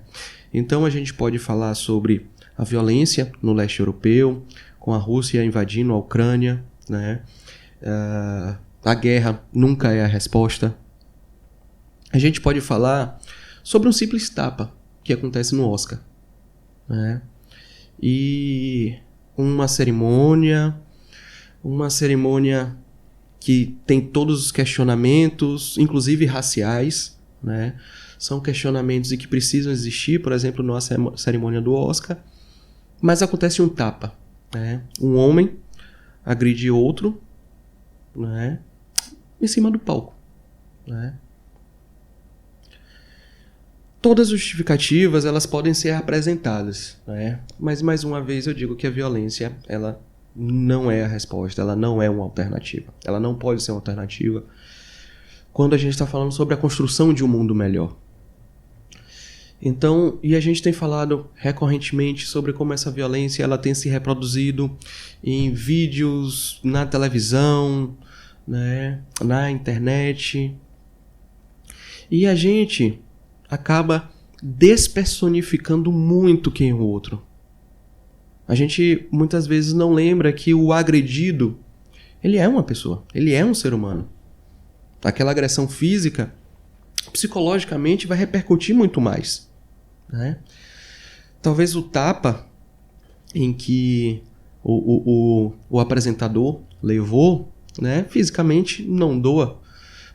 Então a gente pode falar sobre a violência no leste europeu, com a Rússia invadindo a Ucrânia, né? A guerra nunca é a resposta. A gente pode falar sobre um simples tapa que acontece no Oscar, né? E uma cerimônia que tem todos os questionamentos, inclusive raciais, né? São questionamentos que precisam existir, por exemplo, numa cerimônia do Oscar, mas acontece um tapa, né? Um homem agride outro, né, em cima do palco. Né? Todas as justificativas elas podem ser apresentadas, né? Mas mais uma vez eu digo que a violência ela não é a resposta, ela não é uma alternativa. Ela não pode ser uma alternativa quando a gente está falando sobre a construção de um mundo melhor. Então, e a gente tem falado recorrentemente sobre como essa violência ela tem se reproduzido em vídeos, na televisão, né, na internet. E a gente acaba despersonificando muito quem é o outro. A gente muitas vezes não lembra que o agredido, ele é uma pessoa, ele é um ser humano. Aquela agressão física, psicologicamente, vai repercutir muito mais. Né? Talvez o tapa em que o apresentador levou, né, fisicamente não doa,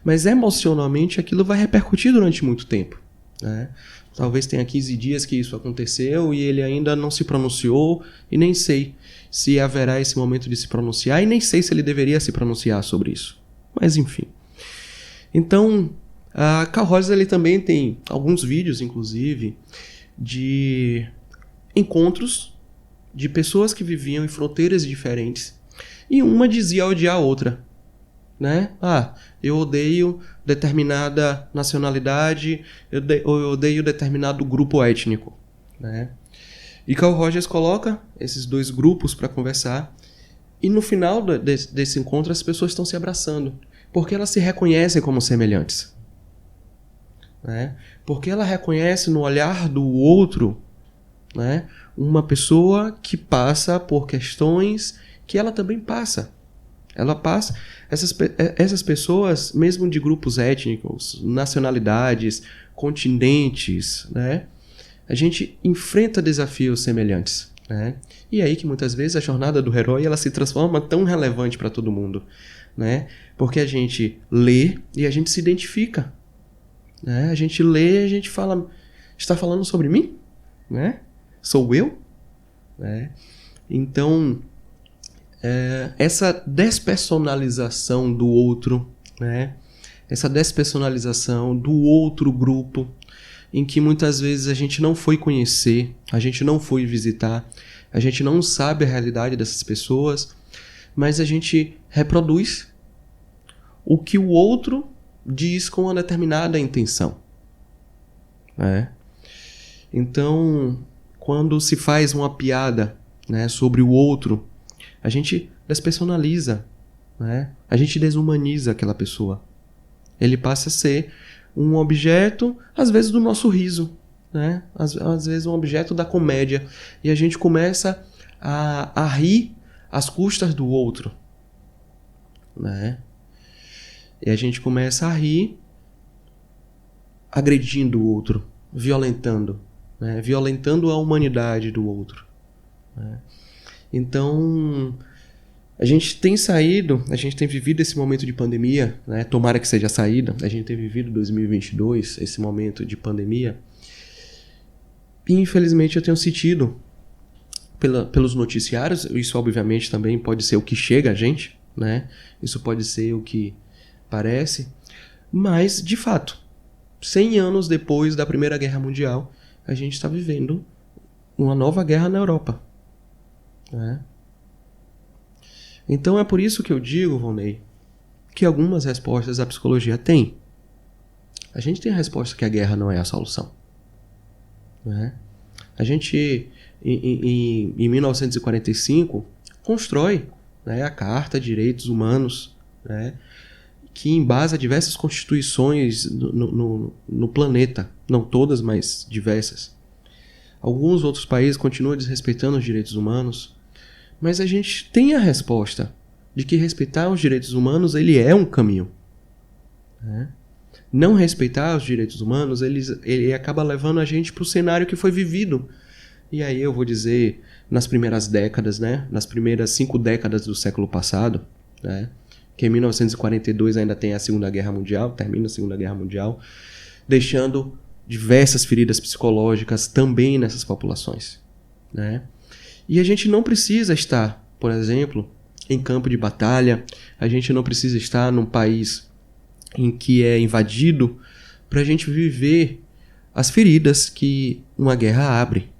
mas emocionalmente aquilo vai repercutir durante muito tempo. Né? Talvez tenha 15 dias que isso aconteceu e ele ainda não se pronunciou e nem sei se haverá esse momento de se pronunciar e nem sei se ele deveria se pronunciar sobre isso. Mas enfim. Então, a Carl Rogers ele também tem alguns vídeos, inclusive, de encontros de pessoas que viviam em fronteiras diferentes e uma dizia odiar a outra. Né? Eu odeio determinada nacionalidade, eu odeio determinado grupo étnico. Né? E Carl Rogers coloca esses dois grupos para conversar e no final desse encontro as pessoas estão se abraçando, porque elas se reconhecem como semelhantes. Né? Porque ela reconhece no olhar do outro, né, uma pessoa que passa por questões que ela também passa. Ela passa. Essas pessoas, mesmo de grupos étnicos, nacionalidades, continentes, né, a gente enfrenta desafios semelhantes. Né? E é aí que muitas vezes a jornada do herói ela se transforma tão relevante para todo mundo. Né? Porque a gente lê e a gente se identifica. Né? A gente lê e a gente fala, está falando sobre mim? Né? Sou eu? Né? Então, essa despersonalização do outro, né? Essa despersonalização do outro grupo, em que muitas vezes a gente não foi conhecer, a gente não foi visitar, a gente não sabe a realidade dessas pessoas, mas a gente reproduz o que o outro diz com uma determinada intenção, né? Então, quando se faz uma piada, né, sobre o outro, a gente despersonaliza, né? A gente desumaniza aquela pessoa. Ele passa a ser um objeto, às vezes, do nosso riso, né? Às vezes um objeto da comédia. E a gente começa a rir às custas do outro, né? E a gente começa a rir agredindo o outro, violentando, né? Violentando a humanidade do outro, né? Então, a gente tem vivido esse momento de pandemia, né? Tomara que seja a saída, a gente tem vivido 2022, esse momento de pandemia, e infelizmente eu tenho sentido pelos noticiários, isso obviamente também pode ser o que chega a gente, né? Isso pode ser o que parece, mas de fato, 100 anos depois da Primeira Guerra Mundial, a gente está vivendo uma nova guerra na Europa, né? Então é por isso que eu digo, Volney, que algumas respostas a psicologia tem. A gente tem a resposta que a guerra não é a solução, né? A gente, em 1945, constrói, né, a Carta de Direitos Humanos, né, que embasa diversas constituições no planeta. Não todas, mas diversas. Alguns outros países continuam desrespeitando os direitos humanos, mas a gente tem a resposta de que respeitar os direitos humanos ele é um caminho, né? Não respeitar os direitos humanos ele acaba levando a gente para o cenário que foi vivido. E aí eu vou dizer, nas primeiras décadas, né? Nas primeiras 5 décadas do século passado, né? Que em 1942 ainda tem a Segunda Guerra Mundial, termina a Segunda Guerra Mundial, deixando diversas feridas psicológicas também nessas populações, né? E a gente não precisa estar, por exemplo, em campo de batalha, a gente não precisa estar num país em que é invadido para a gente viver as feridas que uma guerra abre,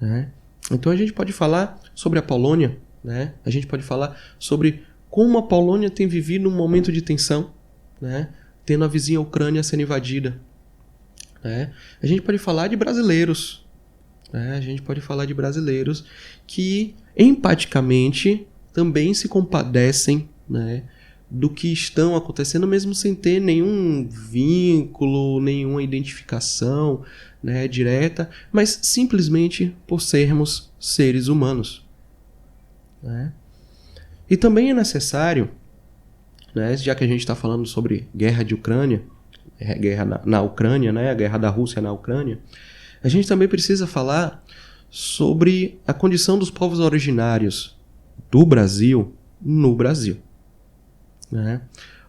né? Então a gente pode falar sobre a Polônia, né? A gente pode falar sobre como a Polônia tem vivido um momento de tensão, né? Tendo a vizinha Ucrânia sendo invadida, né? A gente pode falar de brasileiros, né? A gente pode falar de brasileiros que empaticamente também se compadecem, né, do que estão acontecendo, mesmo sem ter nenhum vínculo, nenhuma identificação, né, direta, mas simplesmente por sermos seres humanos, né? E também é necessário, né, já que a gente está falando sobre guerra de Ucrânia, guerra na Ucrânia, né, a guerra da Rússia na Ucrânia, a gente também precisa falar sobre a condição dos povos originários do Brasil no Brasil, né?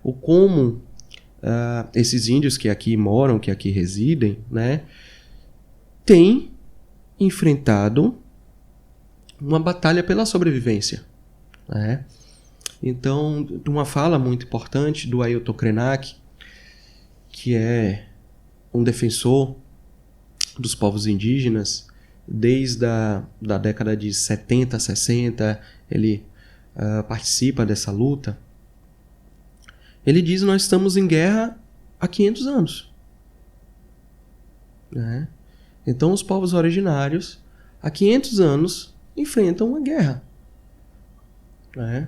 O como esses índios que aqui moram, que aqui residem, né, têm enfrentado uma batalha pela sobrevivência, né? Então, uma fala muito importante do Ailton Krenak, que é um defensor dos povos indígenas, desde da década de 70, 60, ele participa dessa luta. Ele diz: nós estamos em guerra há 500 anos. Né? Então, os povos originários, há 500 anos, enfrentam uma guerra. Né?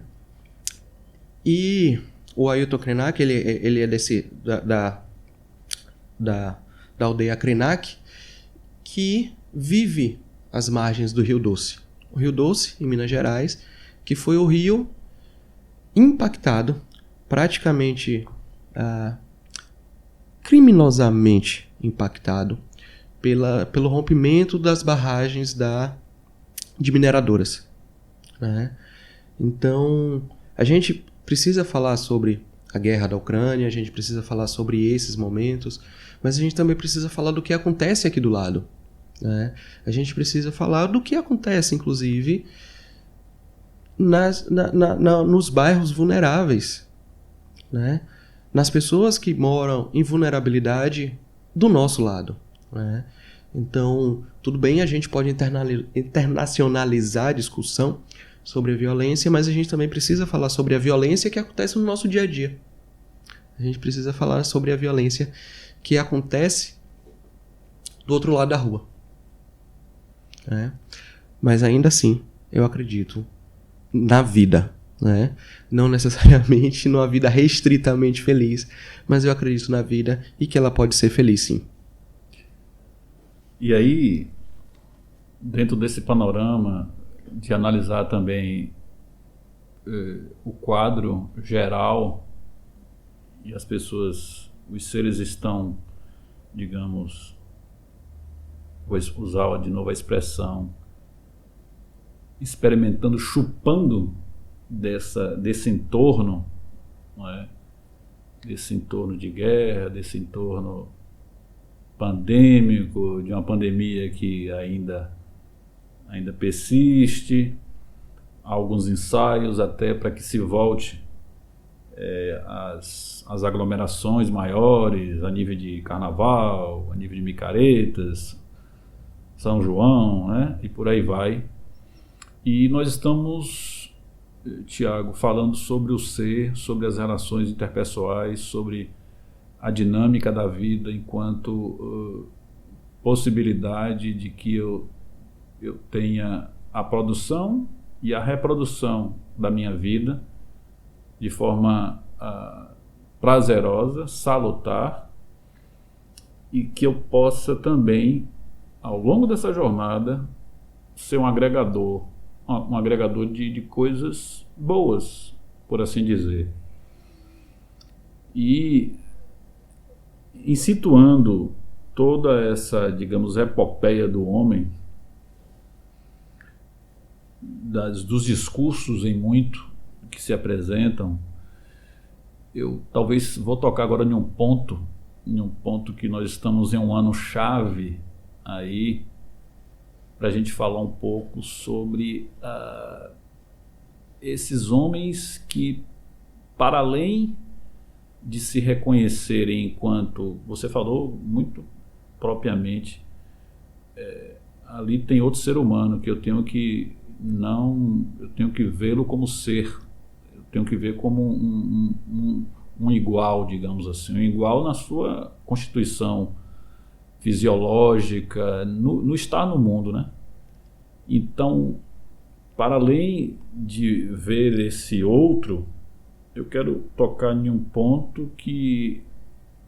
E o Ailton Krenak, ele é da aldeia Krenak, que vive às margens do Rio Doce. O Rio Doce, em Minas Gerais, que foi o rio impactado, praticamente criminosamente impactado pelo rompimento das barragens de mineradoras. Né? Então, a gente precisa falar sobre a guerra da Ucrânia, a gente precisa falar sobre esses momentos, mas a gente também precisa falar do que acontece aqui do lado. Né? A gente precisa falar do que acontece, inclusive, nos bairros vulneráveis, né? Nas pessoas que moram em vulnerabilidade do nosso lado, né? Então, tudo bem, a gente pode internacionalizar a discussão sobre a violência, mas a gente também precisa falar sobre a violência que acontece no nosso dia a dia. A gente precisa falar sobre a violência que acontece do outro lado da rua, né? Mas ainda assim, eu acredito na vida, né? Não necessariamente numa vida restritamente feliz, mas eu acredito na vida e que ela pode ser feliz, sim. E aí, dentro desse panorama de analisar também o quadro geral, e as pessoas, os seres estão, digamos, vou usar de novo a expressão, experimentando, chupando desse entorno, não é? Desse entorno de guerra, desse entorno pandêmico, de uma pandemia que ainda persiste, alguns ensaios até para que se volte as aglomerações maiores a nível de carnaval, a nível de micaretas, São João, né? E por aí vai. E nós estamos, Tiago, falando sobre o ser, sobre as relações interpessoais, sobre a dinâmica da vida enquanto possibilidade de que eu tenha a produção e a reprodução da minha vida de forma prazerosa, salutar, e que eu possa também, ao longo dessa jornada, ser um agregador de coisas boas, por assim dizer. E em situando toda essa, digamos, epopeia do homem, dos discursos em muito que se apresentam, eu talvez vou tocar agora em um ponto que nós estamos em um ano-chave aí, para a gente falar um pouco sobre esses homens que, para além de se reconhecerem enquanto, você falou muito propriamente, ali tem outro ser humano que eu tenho que vê-lo como ser, eu tenho que ver como um igual, digamos assim, um igual na sua constituição fisiológica, no estar no mundo, né? Então, para além de ver esse outro, eu quero tocar em um ponto que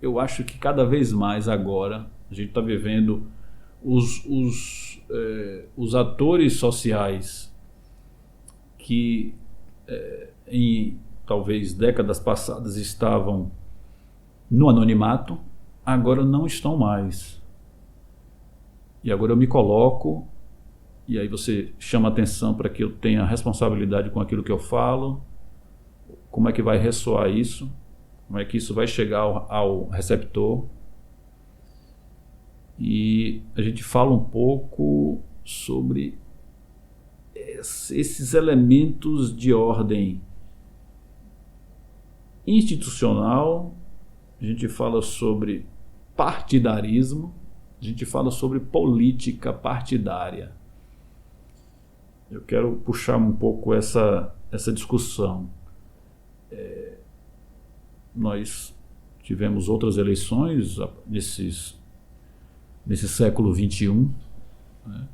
eu acho que cada vez mais agora a gente está vivendo os atores sociais que em talvez décadas passadas estavam no anonimato, agora não estão mais. E agora eu me coloco, e aí você chama atenção para que eu tenha responsabilidade com aquilo que eu falo, como é que vai ressoar isso, como é que isso vai chegar ao receptor. E a gente fala um pouco sobre esses elementos de ordem institucional, a gente fala sobre partidarismo, a gente fala sobre política partidária. Eu quero puxar um pouco essa discussão. Nós tivemos outras eleições nesse século XXI, né?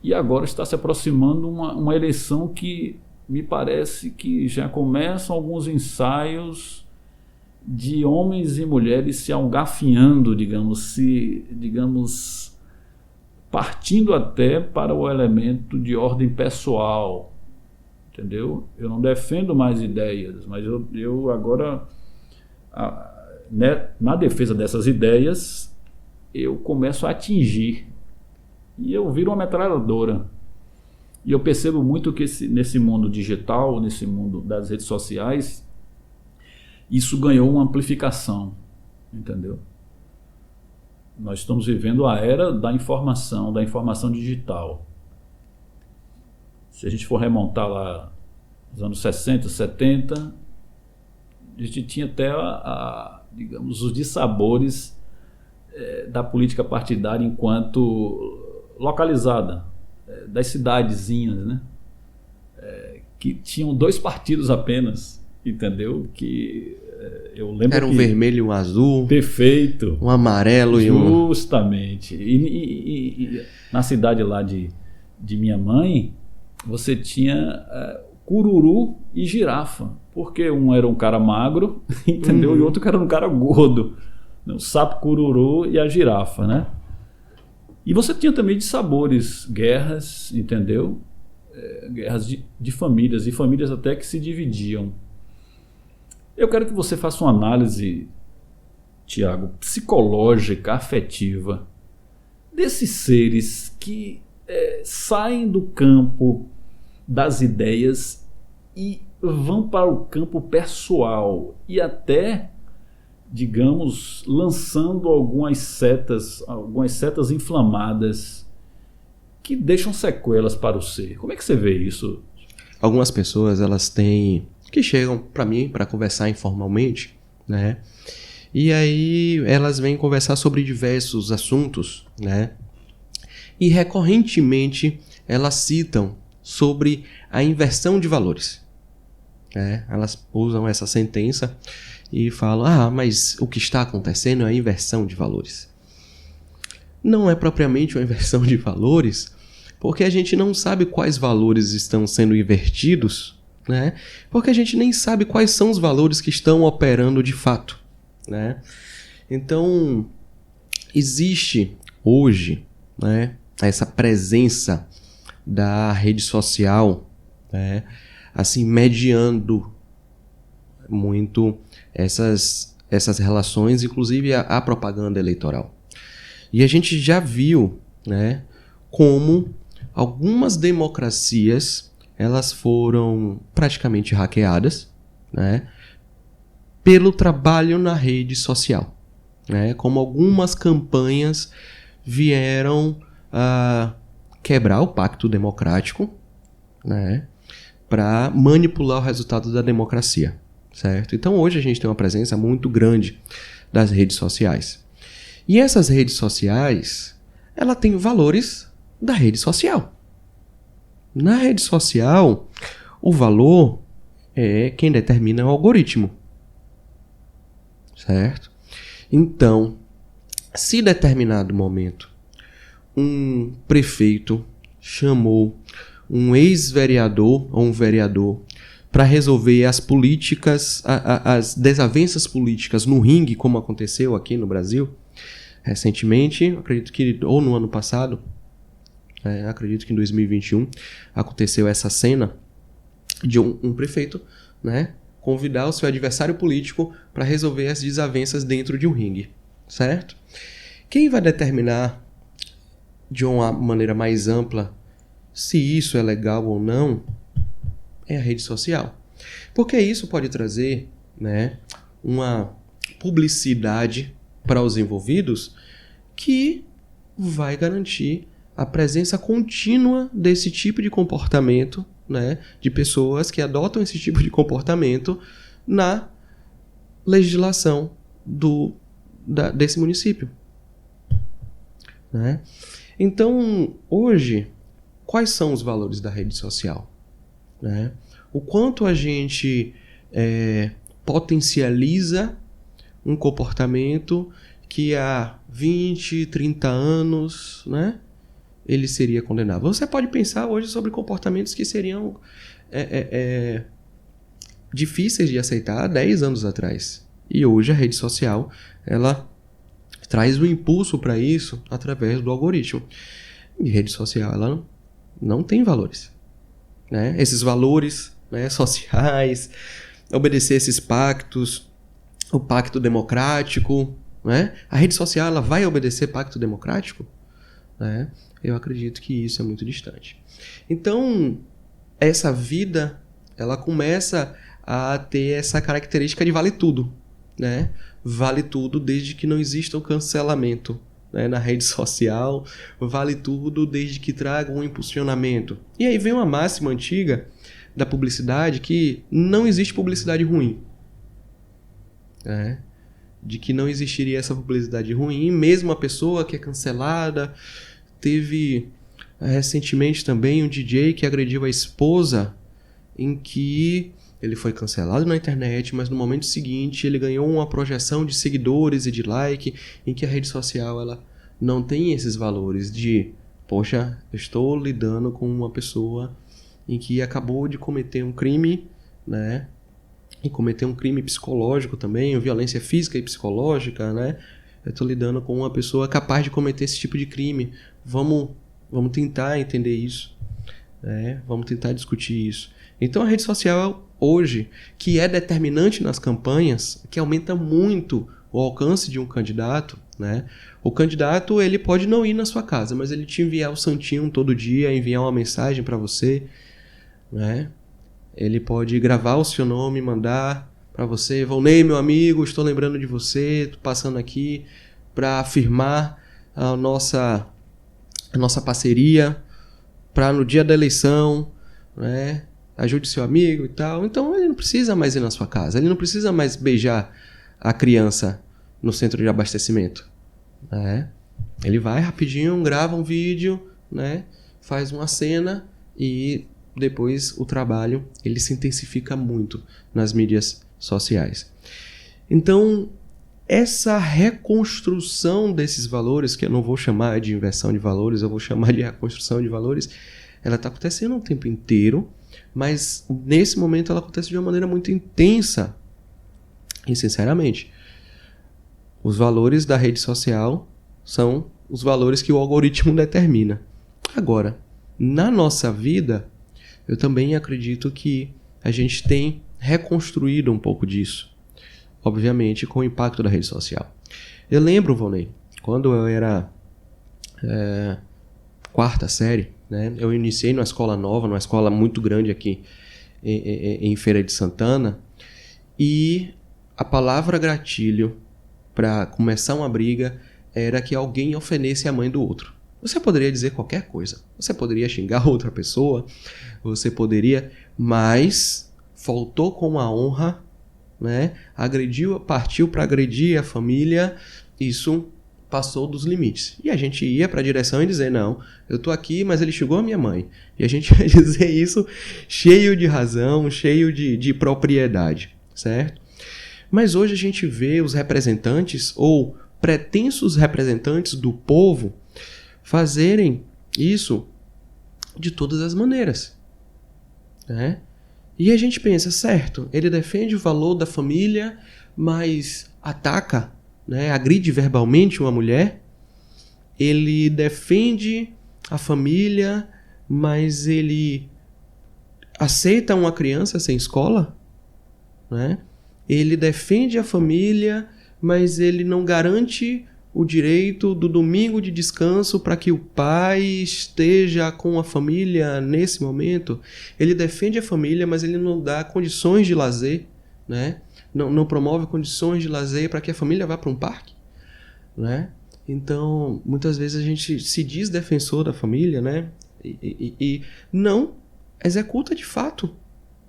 E agora está se aproximando uma eleição que me parece que já começam alguns ensaios de homens e mulheres se algafinhando, digamos, partindo até para o elemento de ordem pessoal, entendeu? Eu não defendo mais ideias, mas eu agora, na defesa dessas ideias, eu começo a atingir, e eu viro uma metralhadora. E eu percebo muito que nesse mundo digital, nesse mundo das redes sociais, isso ganhou uma amplificação, entendeu? Nós estamos vivendo a era da informação digital. Se a gente for remontar lá nos anos 60, 70, a gente tinha até, digamos, os dissabores da política partidária enquanto localizada, das cidadezinhas, né? Que tinham 2 partidos apenas, entendeu? Que eu lembro era um que... vermelho e um azul. Perfeito. Um amarelo e um... Justamente. E na cidade lá de minha mãe, você tinha cururu e girafa. Porque um era um cara magro, entendeu? E o outro era um cara gordo. O sapo cururu e a girafa, né? E você tinha também de sabores, guerras, entendeu? Guerras de famílias, e famílias até que se dividiam. Eu quero que você faça uma análise, Tiago, psicológica, afetiva, desses seres que saem do campo das ideias e vão para o campo pessoal e até, digamos, lançando algumas setas inflamadas que deixam sequelas para o ser. Como é que você vê isso? Algumas pessoas, elas têm... que chegam para mim para conversar informalmente, né? E aí elas vêm conversar sobre diversos assuntos, né? E recorrentemente elas citam sobre a inversão de valores, né? Elas usam essa sentença e falam: mas o que está acontecendo é a inversão de valores. Não é propriamente uma inversão de valores, porque a gente não sabe quais valores estão sendo invertidos, né? Porque a gente nem sabe quais são os valores que estão operando de fato, né? Então, existe hoje, né, essa presença da rede social, né, assim, mediando muito essas relações, inclusive a propaganda eleitoral. E a gente já viu, né, como algumas democracias elas foram praticamente hackeadas, né, pelo trabalho na rede social, né, como algumas campanhas vieram a quebrar o pacto democrático, né, para manipular o resultado da democracia, certo? Então hoje a gente tem uma presença muito grande das redes sociais. E essas redes sociais, ela tem valores da rede social. Na rede social, o valor é quem determina o algoritmo, certo? Então, se em determinado momento um prefeito chamou um ex-vereador ou um vereador para resolver as políticas, as desavenças políticas no ringue, como aconteceu aqui no Brasil recentemente, acredito que ou no ano passado, acredito que em 2021 aconteceu essa cena de um prefeito, né, convidar o seu adversário político para resolver as desavenças dentro de um ringue, certo? Quem vai determinar de uma maneira mais ampla se isso é legal ou não é a rede social. Porque isso pode trazer, né, uma publicidade para os envolvidos que vai garantir a presença contínua desse tipo de comportamento, né, de pessoas que adotam esse tipo de comportamento na legislação desse município, né? Então, hoje, quais são os valores da rede social, né? O quanto a gente potencializa um comportamento que há 20, 30 anos, né, ele seria condenável. Você pode pensar hoje sobre comportamentos que seriam difíceis de aceitar há 10 anos atrás. E hoje a rede social, ela traz um impulso para isso através do algoritmo. E rede social, ela não tem valores, né? Esses valores, né, sociais, obedecer esses pactos, o pacto democrático, né? A rede social, ela vai obedecer pacto democrático, né? Eu acredito que isso é muito distante. Então, essa vida, ela começa a ter essa característica de vale tudo, né? Vale tudo desde que não exista um cancelamento, né, na rede social, vale tudo desde que traga um impulsionamento. E aí vem uma máxima antiga da publicidade que não existe publicidade ruim. De que não existiria essa publicidade ruim, mesmo a pessoa que é cancelada. Teve recentemente também um DJ que agrediu a esposa, em que ele foi cancelado na internet, mas no momento seguinte ele ganhou uma projeção de seguidores e de like, em que a rede social ela não tem esses valores de, poxa, eu estou lidando com uma pessoa em que acabou de cometer um crime, né? E cometer um crime psicológico também, violência física e psicológica, né? Eu estou lidando com uma pessoa capaz de cometer esse tipo de crime. Vamos tentar entender isso, né? Vamos tentar discutir isso. Então a rede social hoje, que é determinante nas campanhas, que aumenta muito o alcance de um candidato, né? O candidato ele pode não ir na sua casa, mas ele te enviar o santinho todo dia, enviar uma mensagem para você, né? Ele pode gravar o seu nome, mandar para você: Volney, meu amigo, estou lembrando de você, estou passando aqui para afirmar a nossa parceria, para no dia da eleição, né, ajude seu amigo e tal. Então ele não precisa mais ir na sua casa, ele não precisa mais beijar a criança no centro de abastecimento, né? Ele vai rapidinho, grava um vídeo, né, faz uma cena e depois o trabalho ele se intensifica muito nas mídias sociais. Então, essa reconstrução desses valores, que eu não vou chamar de inversão de valores, eu vou chamar de reconstrução de valores, ela está acontecendo o tempo inteiro, mas nesse momento ela acontece de uma maneira muito intensa. E, sinceramente, os valores da rede social são os valores que o algoritmo determina. Agora, na nossa vida, eu também acredito que a gente tem reconstruído um pouco disso, obviamente com o impacto da rede social. Eu lembro, Volney, quando eu era quarta série, né, eu iniciei numa escola nova, numa escola muito grande aqui em Feira de Santana, e a palavra gatilho para começar uma briga era que alguém ofendesse a mãe do outro. Você poderia dizer qualquer coisa, você poderia xingar outra pessoa, você poderia, mas faltou com a honra, né? Partiu para agredir a família, isso passou dos limites. E a gente ia para a direção e dizer: não, eu tô aqui, mas ele xingou a minha mãe. E a gente ia dizer isso cheio de razão, cheio de propriedade, certo? Mas hoje a gente vê os representantes ou pretensos representantes do povo fazerem isso de todas as maneiras, né? E a gente pensa, certo, ele defende o valor da família, mas ataca, né, agride verbalmente uma mulher. Ele defende a família, mas ele aceita uma criança sem escola, né? Ele defende a família, mas ele não garante o direito do domingo de descanso para que o pai esteja com a família nesse momento. Ele defende a família, mas ele não dá condições de lazer, né? Não promove condições de lazer para que a família vá para um parque, né? Então, muitas vezes a gente se diz defensor da família, né? E não executa de fato,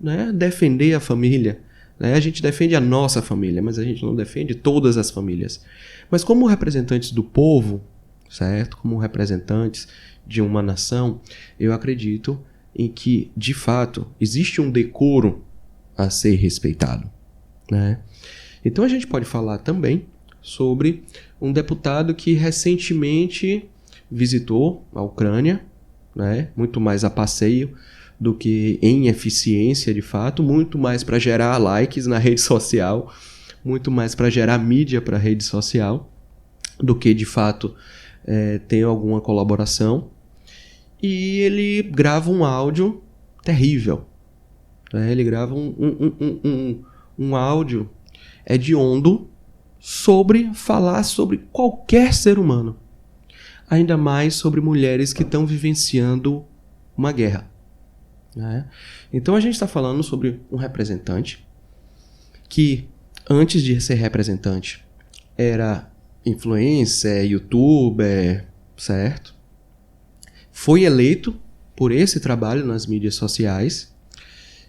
né, defender a família. A gente defende a nossa família, mas a gente não defende todas as famílias. Mas como representantes do povo, certo? Como representantes de uma nação, eu acredito em que, de fato, existe um decoro a ser respeitado, né? Então a gente pode falar também sobre um deputado que recentemente visitou a Ucrânia, né? Muito mais a passeio do que em eficiência de fato, muito mais para gerar likes na rede social, muito mais para gerar mídia para a rede social, do que de fato ter alguma colaboração. E ele grava um áudio terrível, né? Ele grava um áudio hediondo sobre falar sobre qualquer ser humano, ainda mais sobre mulheres que estão vivenciando uma guerra, né? Então a gente está falando sobre um representante que, antes de ser representante, era influencer, youtuber, certo? Foi eleito por esse trabalho nas mídias sociais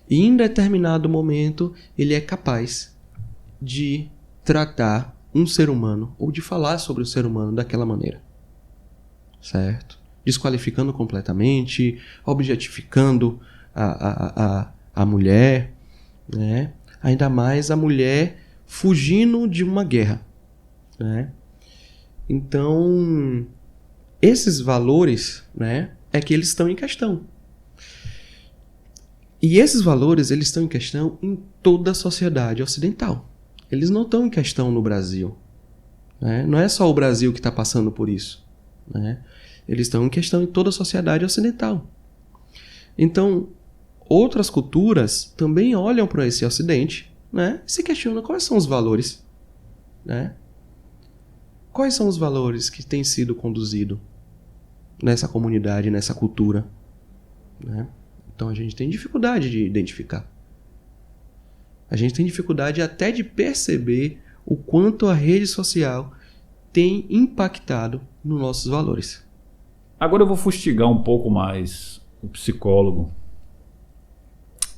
E em determinado momento ele é capaz de tratar um ser humano ou de falar sobre o ser humano daquela maneira, certo? Desqualificando completamente, objetificando a mulher, né? Ainda mais a mulher fugindo de uma guerra, né? Então, esses valores, né, é que eles estão em questão. E esses valores, eles estão em questão em toda a sociedade ocidental. Eles não estão em questão no Brasil, né? Não é só o Brasil que está passando por isso, né? Eles estão em questão em toda a sociedade ocidental. Então, outras culturas também olham para esse Ocidente, né, e se questionam quais são os valores, né? Quais são os valores que têm sido conduzidos nessa comunidade, nessa cultura, né? Então a gente tem dificuldade de identificar. A gente tem dificuldade até de perceber o quanto a rede social tem impactado nos nossos valores. Agora eu vou fustigar um pouco mais o psicólogo.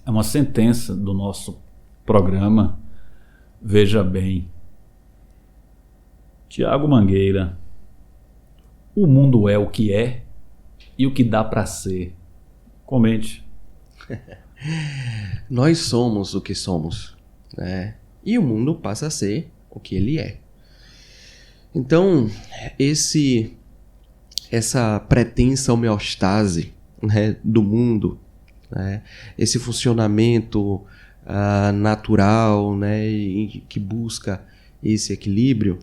É uma sentença do nosso programa. Veja bem. Tiago Mangueira. O mundo é o que é e o que dá para ser. Comente. Nós somos o que somos, né? E o mundo passa a ser o que ele é. Então, essa pretensa homeostase, né, do mundo, né, esse funcionamento natural, né, que busca esse equilíbrio,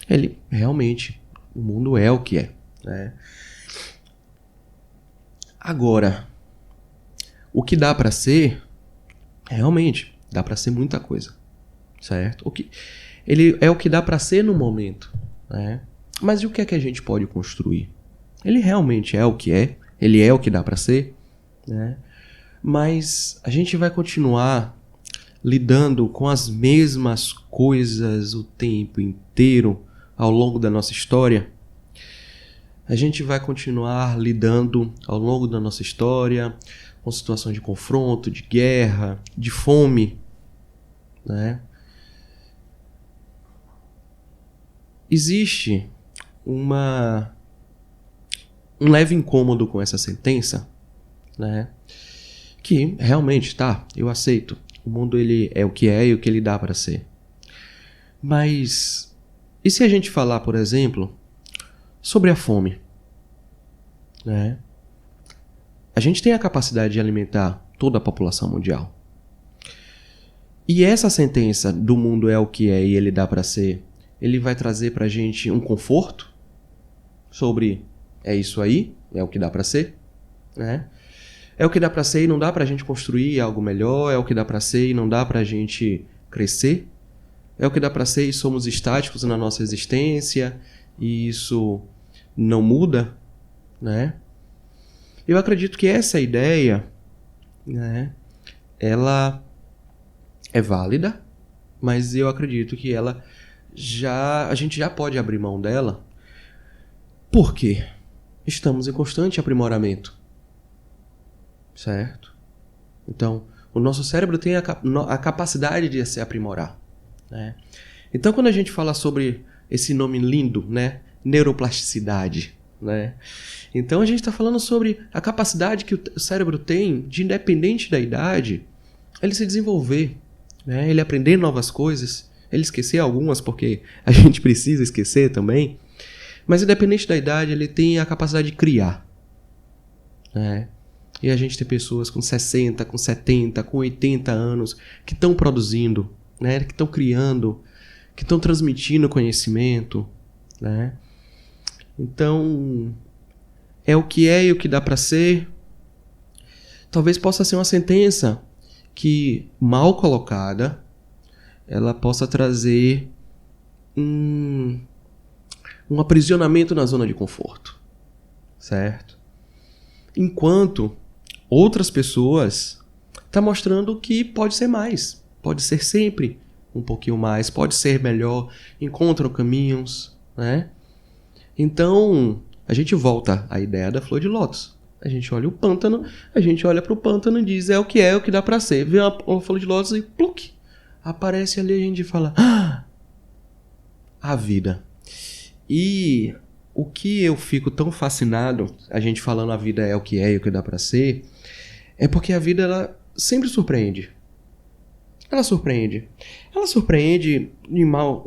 ele realmente, o mundo é o que é, né? Agora, o que dá para ser, realmente, dá para ser muita coisa, certo? Ele é o que dá para ser no momento, né? Mas e o que é que a gente pode construir? Ele realmente é o que é, ele é o que dá para ser, né? Mas a gente vai continuar lidando com as mesmas coisas o tempo inteiro ao longo da nossa história? A gente vai continuar lidando ao longo da nossa história com situações de confronto, de guerra, de fome, né? Existe um leve incômodo com essa sentença, né? Que realmente, tá, eu aceito. O mundo ele é o que é e o que ele dá para ser. Mas e se a gente falar, por exemplo, sobre a fome, né? A gente tem a capacidade de alimentar toda a população mundial. E essa sentença do mundo é o que é e ele dá para ser, ele vai trazer pra gente um conforto sobre é isso aí, é o que dá para ser, né? É o que dá para ser e não dá pra gente construir algo melhor, é o que dá para ser e não dá pra gente crescer, é o que dá para ser e somos estáticos na nossa existência e isso não muda, né? Eu acredito que essa ideia, né, ela é válida, mas eu acredito que a gente já pode abrir mão dela. Por quê? Estamos em constante aprimoramento, certo? Então, o nosso cérebro tem a capacidade de se aprimorar, né? Então, quando a gente fala sobre esse nome lindo, né, neuroplasticidade, né? Então a gente está falando sobre a capacidade que o cérebro tem de, independente da idade, ele se desenvolver, né? Ele aprender novas coisas, ele esquecer algumas porque a gente precisa esquecer também, mas independente da idade ele tem a capacidade de criar, né? E a gente tem pessoas com 60, com 70, com 80 anos que estão produzindo, né? Que estão criando, que estão transmitindo conhecimento, né? Então, é o que é e o que dá para ser. Talvez possa ser uma sentença que, mal colocada, ela possa trazer um aprisionamento na zona de conforto, certo? Enquanto outras pessoas estão mostrando que pode ser mais, pode ser sempre um pouquinho mais, pode ser melhor, encontram caminhos, né? Então, a gente volta à ideia da flor de lótus. A gente olha o pântano, a gente olha pro pântano e diz, é o que dá pra ser. Vê uma folha de lótus e pluc, aparece ali, a gente fala, a vida. E o que eu fico tão fascinado, a gente falando a vida é o que é e o que dá pra ser, é porque a vida, ela sempre surpreende. Ela surpreende. Ela surpreende em mal,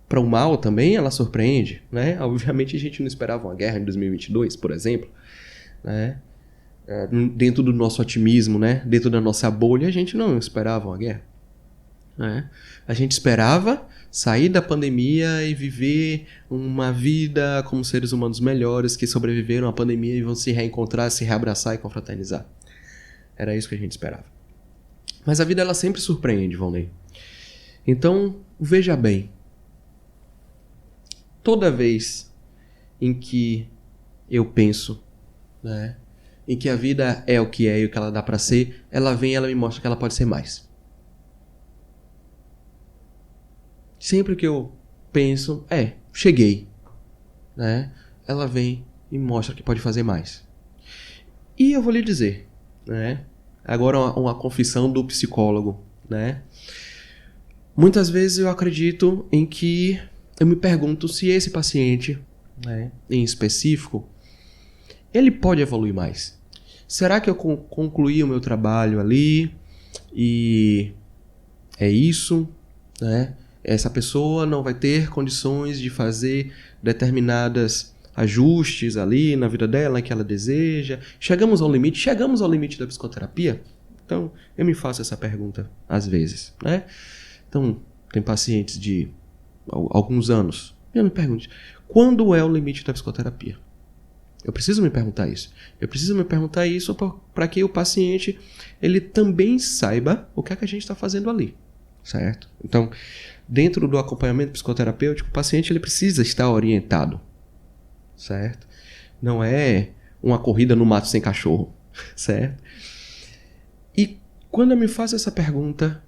para o mal também, ela surpreende, né? Obviamente a gente não esperava uma guerra em 2022, por exemplo, né? Dentro do nosso otimismo, né? Dentro da nossa bolha, a gente não esperava uma guerra, né? A gente esperava sair da pandemia e viver uma vida como seres humanos melhores que sobreviveram à pandemia e vão se reencontrar, se reabraçar e confraternizar. Era isso que a gente esperava. Mas a vida, ela sempre surpreende, Volney. Então, veja bem. Toda vez em que eu penso, né, em que a vida é o que é e o que ela dá pra ser, ela vem e ela me mostra que ela pode ser mais. Sempre que eu penso, cheguei, né, ela vem e mostra que pode fazer mais. E eu vou lhe dizer, né, agora uma confissão do psicólogo, né, muitas vezes eu acredito em que eu me pergunto se esse paciente, né, em específico, ele pode evoluir mais. Será que eu concluí o meu trabalho ali e é isso, né? Essa pessoa não vai ter condições de fazer determinados ajustes ali na vida dela que ela deseja. Chegamos ao limite da psicoterapia? Então, eu me faço essa pergunta às vezes, né? Então, tem pacientes de alguns anos. Eu me pergunto, quando é o limite da psicoterapia? Eu preciso me perguntar isso. Eu preciso me perguntar isso para que o paciente ele também saiba o que é que a gente está fazendo ali, certo? Então, dentro do acompanhamento psicoterapêutico, o paciente ele precisa estar orientado, certo? Não é uma corrida no mato sem cachorro, certo? E quando eu me faço essa pergunta,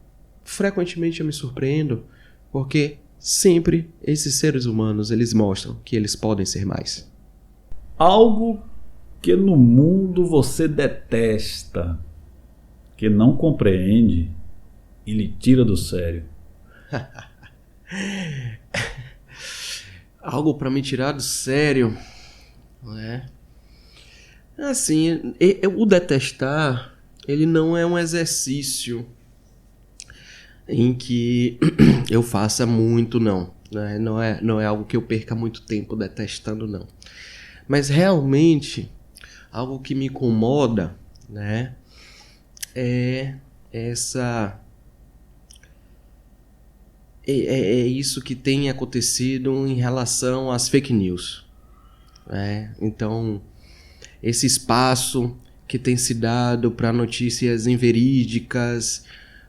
frequentemente eu me surpreendo, porque sempre esses seres humanos, eles mostram que eles podem ser mais. Algo que no mundo você detesta, que não compreende e lhe tira do sério. Algo para me tirar do sério, né? Assim, o detestar, ele não é um exercício em que eu faça muito, não. Né? Não é algo que eu perca muito tempo detestando, não. Mas realmente, algo que me incomoda, né, é isso que tem acontecido em relação às fake news. Né? Então, esse espaço que tem se dado para notícias inverídicas,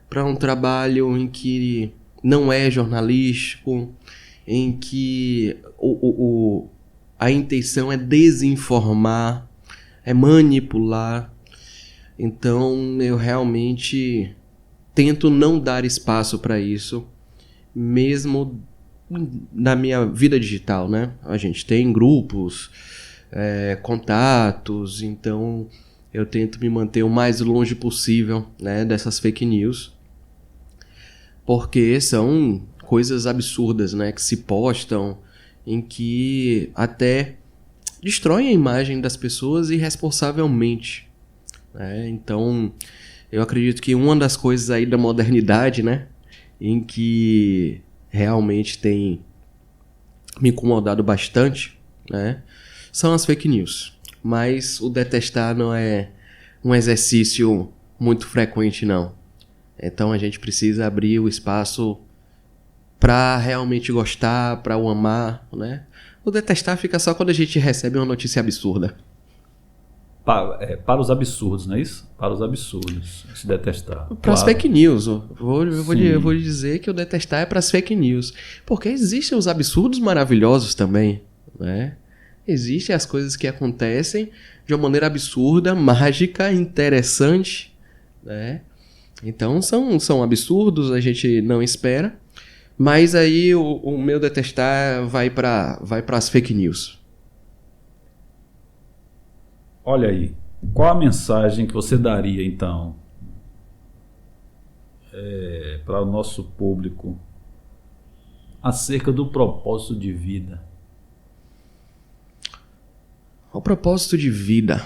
para um trabalho em que não é jornalístico, em que a intenção é desinformar, é manipular. Então eu realmente tento não dar espaço para isso, mesmo na minha vida digital, né? A gente tem grupos, contatos, então eu tento me manter o mais longe possível, né, dessas fake news. Porque são coisas absurdas, né, que se postam, em que até destroem a imagem das pessoas irresponsavelmente. Né? Então, eu acredito que uma das coisas aí da modernidade, né, em que realmente tem me incomodado bastante, né, são as fake news. Mas o detestar não é um exercício muito frequente, não. Então a gente precisa abrir o espaço para realmente gostar, para o amar, né? O detestar fica só quando a gente recebe uma notícia absurda. Para os absurdos, não é isso? Para os absurdos, se detestar. Para as fake news. Eu vou dizer que o detestar é para as fake news. Porque existem os absurdos maravilhosos também, né? Existem as coisas que acontecem de uma maneira absurda, mágica, interessante, né? Então são absurdos, a gente não espera, mas aí o meu detestar vai para as fake news. Olha aí, qual a mensagem que você daria, então, para o nosso público acerca do propósito de vida? O propósito de vida,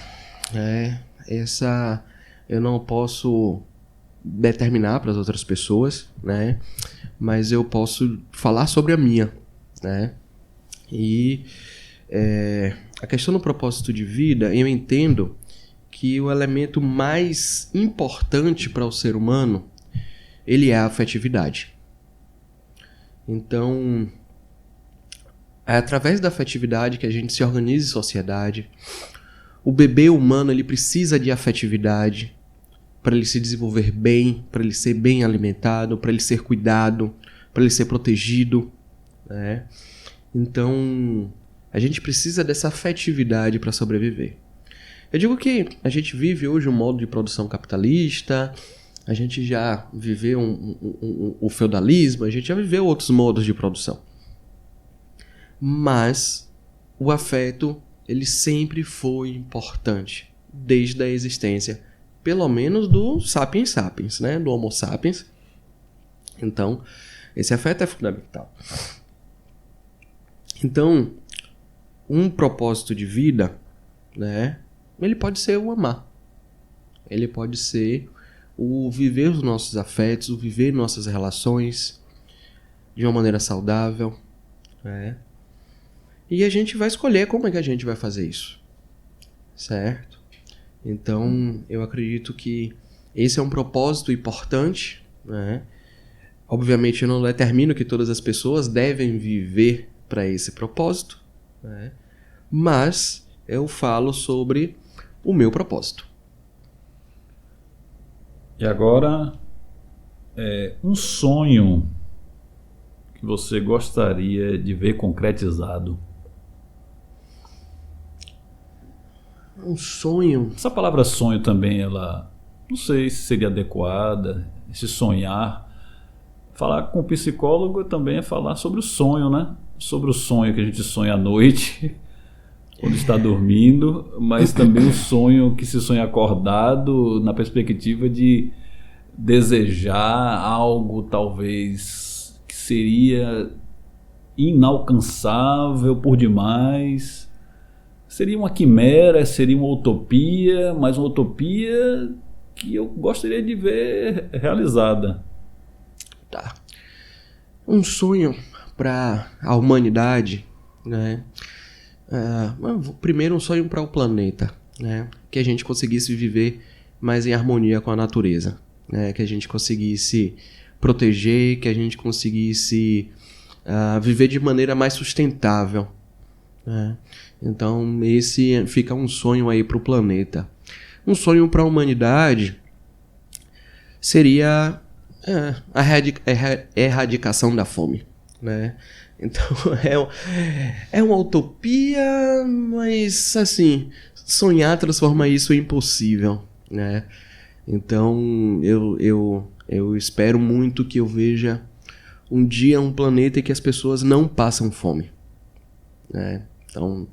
eu não posso determinar para as outras pessoas, né? Mas eu posso falar sobre a minha, né? E a questão do propósito de vida, eu entendo que o elemento mais importante para o ser humano, ele é a afetividade. Então, é através da afetividade que a gente se organiza em sociedade. O bebê humano, ele precisa de afetividade para ele se desenvolver bem, para ele ser bem alimentado, para ele ser cuidado, para ele ser protegido, né? Então, a gente precisa dessa afetividade para sobreviver. Eu digo que a gente vive hoje um modo de produção capitalista, a gente já viveu o feudalismo, a gente já viveu outros modos de produção. Mas o afeto, ele sempre foi importante, desde a existência, pelo menos do sapiens sapiens, né? Do Homo sapiens. Então, esse afeto é fundamental. Então, um propósito de vida, né? Ele pode ser o amar. Ele pode ser o viver os nossos afetos, o viver nossas relações de uma maneira saudável, né? E a gente vai escolher como é que a gente vai fazer isso, certo? Então, eu acredito que esse é um propósito importante, né? Obviamente, eu não determino que todas as pessoas devem viver para esse propósito, né? Mas eu falo sobre o meu propósito. E agora, um sonho que você gostaria de ver concretizado? Um sonho? Essa palavra sonho também, ela, não sei se seria adequada, esse sonhar. Falar com o psicólogo também é falar sobre o sonho, né? Sobre o sonho que a gente sonha à noite, quando está dormindo, mas também o sonho que se sonha acordado, na perspectiva de desejar algo talvez que seria inalcançável por demais. Seria uma quimera, seria uma utopia, mas uma utopia que eu gostaria de ver realizada. Tá. Um sonho para a humanidade, né? Primeiro um sonho para o planeta, né? Que a gente conseguisse viver mais em harmonia com a natureza, né? Que a gente conseguisse proteger, que a gente conseguisse viver de maneira mais sustentável, né? Então esse fica um sonho aí para o planeta. Um sonho para a humanidade seria a erradicação da fome, né? Então é uma utopia, mas assim, sonhar transforma isso em impossível, né? Então eu espero muito que eu veja um dia um planeta em que as pessoas não passam fome, né? Então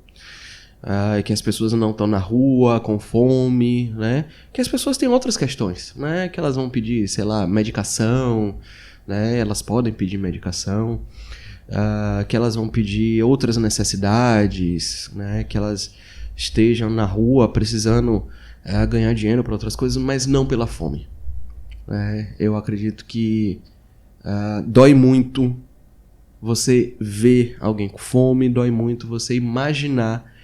que as pessoas não estão na rua com fome, né? Que as pessoas têm outras questões, né? Que elas vão pedir, sei lá, medicação, né? Elas podem pedir medicação, que elas vão pedir outras necessidades, né? Que elas estejam na rua precisando ganhar dinheiro para outras coisas, mas não pela fome, né? Eu acredito que dói muito você ver alguém com fome, dói muito você imaginar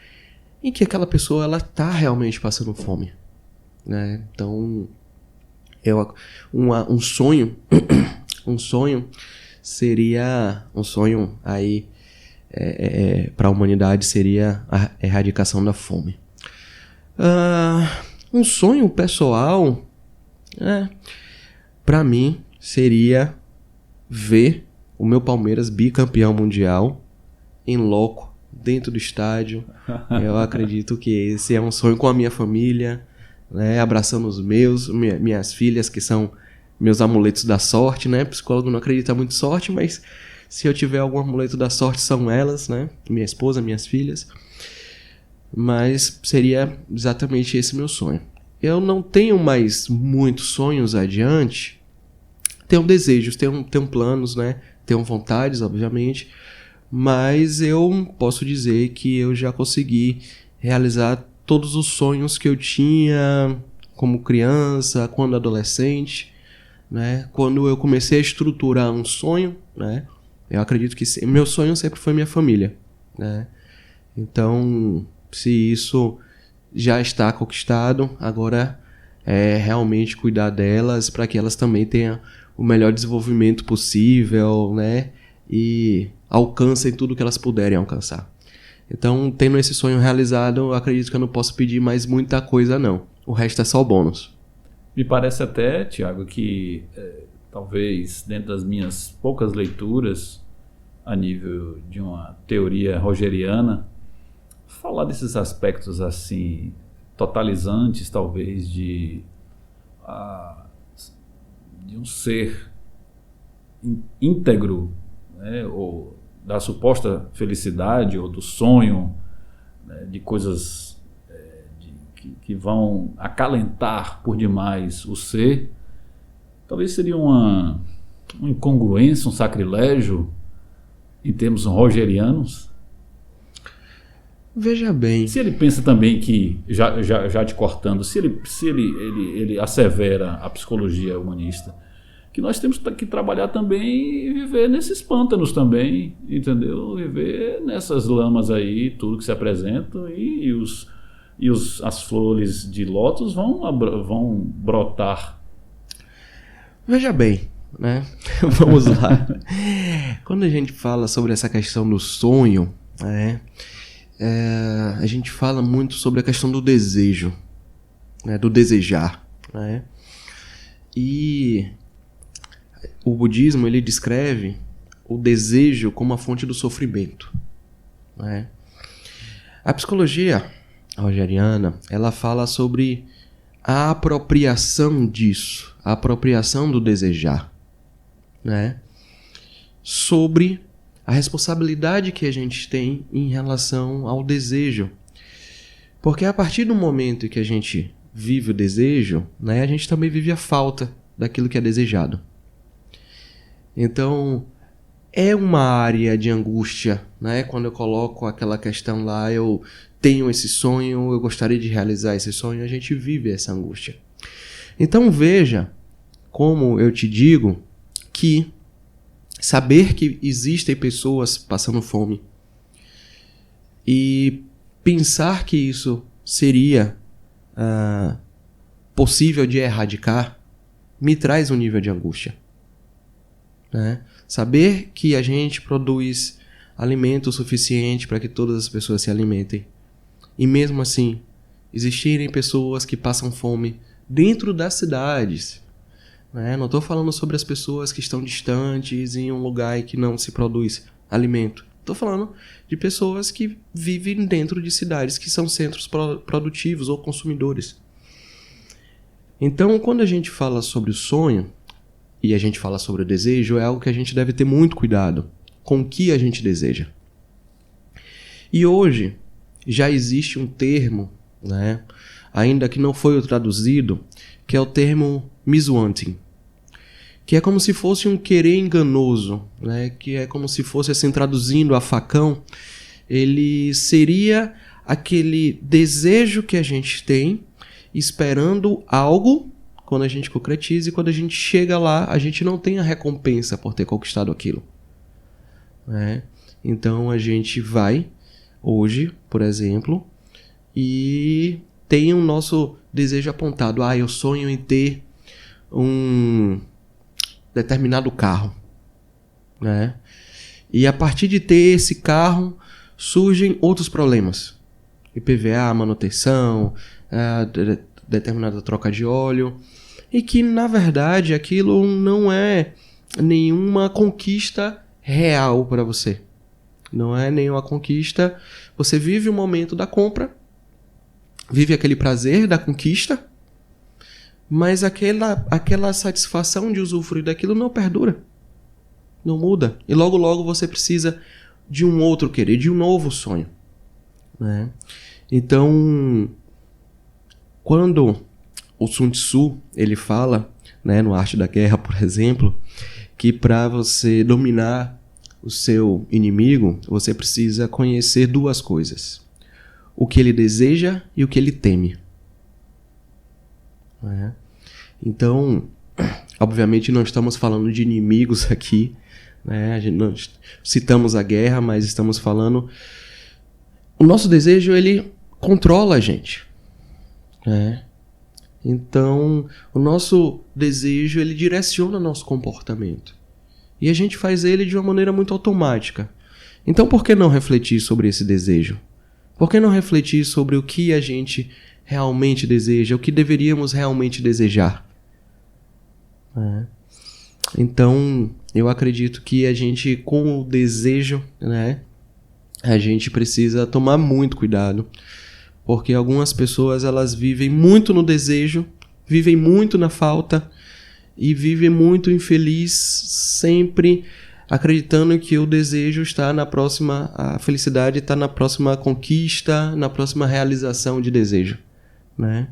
em que aquela pessoa ela tá realmente passando fome, né? Então, um sonho, um sonho seria um sonho aí para a humanidade seria a erradicação da fome. Um sonho pessoal, para mim seria ver o meu Palmeiras bicampeão mundial em loco, dentro do estádio. Eu acredito que esse é um sonho com a minha família, né? Abraçando os minhas filhas, que são meus amuletos da sorte, né? O psicólogo não acredita muito em sorte, mas se eu tiver algum amuleto da sorte são elas, né? Minha esposa, minhas filhas. mas seria exatamente esse meu sonho. Eu não tenho mais muitos sonhos adiante. Tenho desejos, tenho planos, né? Tenho vontades, obviamente, mas eu posso dizer que eu já consegui realizar todos os sonhos que eu tinha como criança, quando adolescente, né? Quando eu comecei a estruturar um sonho, né? Eu acredito que meu sonho sempre foi minha família, né? Então, se isso já está conquistado, agora é realmente cuidar delas para que elas também tenham o melhor desenvolvimento possível, né? E alcancem tudo que elas puderem alcançar. Então, tendo esse sonho realizado, eu acredito que eu não posso pedir mais muita coisa, não. O resto é só bônus. Me parece até, Tiago, que talvez dentro das minhas poucas leituras a nível de uma teoria rogeriana, falar desses aspectos assim totalizantes, talvez de um ser íntegro, né, ou da suposta felicidade ou do sonho, né, de coisas que vão acalentar por demais o ser, talvez seria uma incongruência, um sacrilégio em termos rogerianos. Veja bem. Se ele pensa também que, já te cortando, se ele assevera a psicologia humanista, que nós temos que trabalhar também e viver nesses pântanos também, entendeu? Viver nessas lamas aí, tudo que se apresenta, as flores de lótus vão brotar. Veja bem, né? Vamos lá. Quando a gente fala sobre essa questão do sonho, né? A gente fala muito sobre a questão do desejo, né? Do desejar, né? E o budismo, ele descreve o desejo como a fonte do sofrimento, né? A psicologia rogeriana, ela fala sobre a apropriação disso, a apropriação do desejar, né? Sobre a responsabilidade que a gente tem em relação ao desejo. Porque a partir do momento em que a gente vive o desejo, né, a gente também vive a falta daquilo que é desejado. Então, é uma área de angústia, né? Quando eu coloco aquela questão lá, eu tenho esse sonho, eu gostaria de realizar esse sonho, a gente vive essa angústia. Então veja, como eu te digo, que saber que existem pessoas passando fome e pensar que isso seria possível de erradicar, me traz um nível de angústia, né? Saber que a gente produz alimento suficiente para que todas as pessoas se alimentem e mesmo assim existirem pessoas que passam fome dentro das cidades, né? Não estou falando sobre as pessoas que estão distantes em um lugar em que não se produz alimento. Estou falando de pessoas que vivem dentro de cidades que são centros produtivos ou consumidores. Então, quando a gente fala sobre o sonho e a gente fala sobre o desejo, é algo que a gente deve ter muito cuidado com o que a gente deseja. E hoje já existe um termo, né, ainda que não foi traduzido, que é o termo miswanting, que é como se fosse um querer enganoso, né, que é como se fosse, assim, traduzindo a facão, ele seria aquele desejo que a gente tem esperando algo. Quando a gente concretiza e quando a gente chega lá, a gente não tem a recompensa por ter conquistado aquilo, né? Então a gente vai, hoje, por exemplo, e tem o nosso desejo apontado. Eu sonho em ter um determinado carro, né? E a partir de ter esse carro, surgem outros problemas. IPVA, manutenção, determinada troca de óleo. E que, na verdade, aquilo não é nenhuma conquista real para você. Não é nenhuma conquista. Você vive o momento da compra, vive aquele prazer da conquista, mas aquela satisfação de usufruir daquilo não perdura, não muda. E logo você precisa de um outro querer, de um novo sonho, né? Então, quando o Sun Tzu, ele fala, né, no Arte da Guerra, por exemplo, que para você dominar o seu inimigo, você precisa conhecer duas coisas: o que ele deseja e o que ele teme. Né? Então, obviamente não estamos falando de inimigos aqui, né? A gente não citamos a guerra, mas estamos falando... O nosso desejo, ele controla a gente. Né? Então, o nosso desejo, ele direciona nosso comportamento. E a gente faz ele de uma maneira muito automática. Então, por que não refletir sobre esse desejo? Por que não refletir sobre o que a gente realmente deseja, o que deveríamos realmente desejar? Então, eu acredito que a gente, com o desejo, né, a gente precisa tomar muito cuidado, porque algumas pessoas, elas vivem muito no desejo, vivem muito na falta e vivem muito infeliz, sempre acreditando que o desejo está na próxima, a felicidade está na próxima conquista, na próxima realização de desejo, né?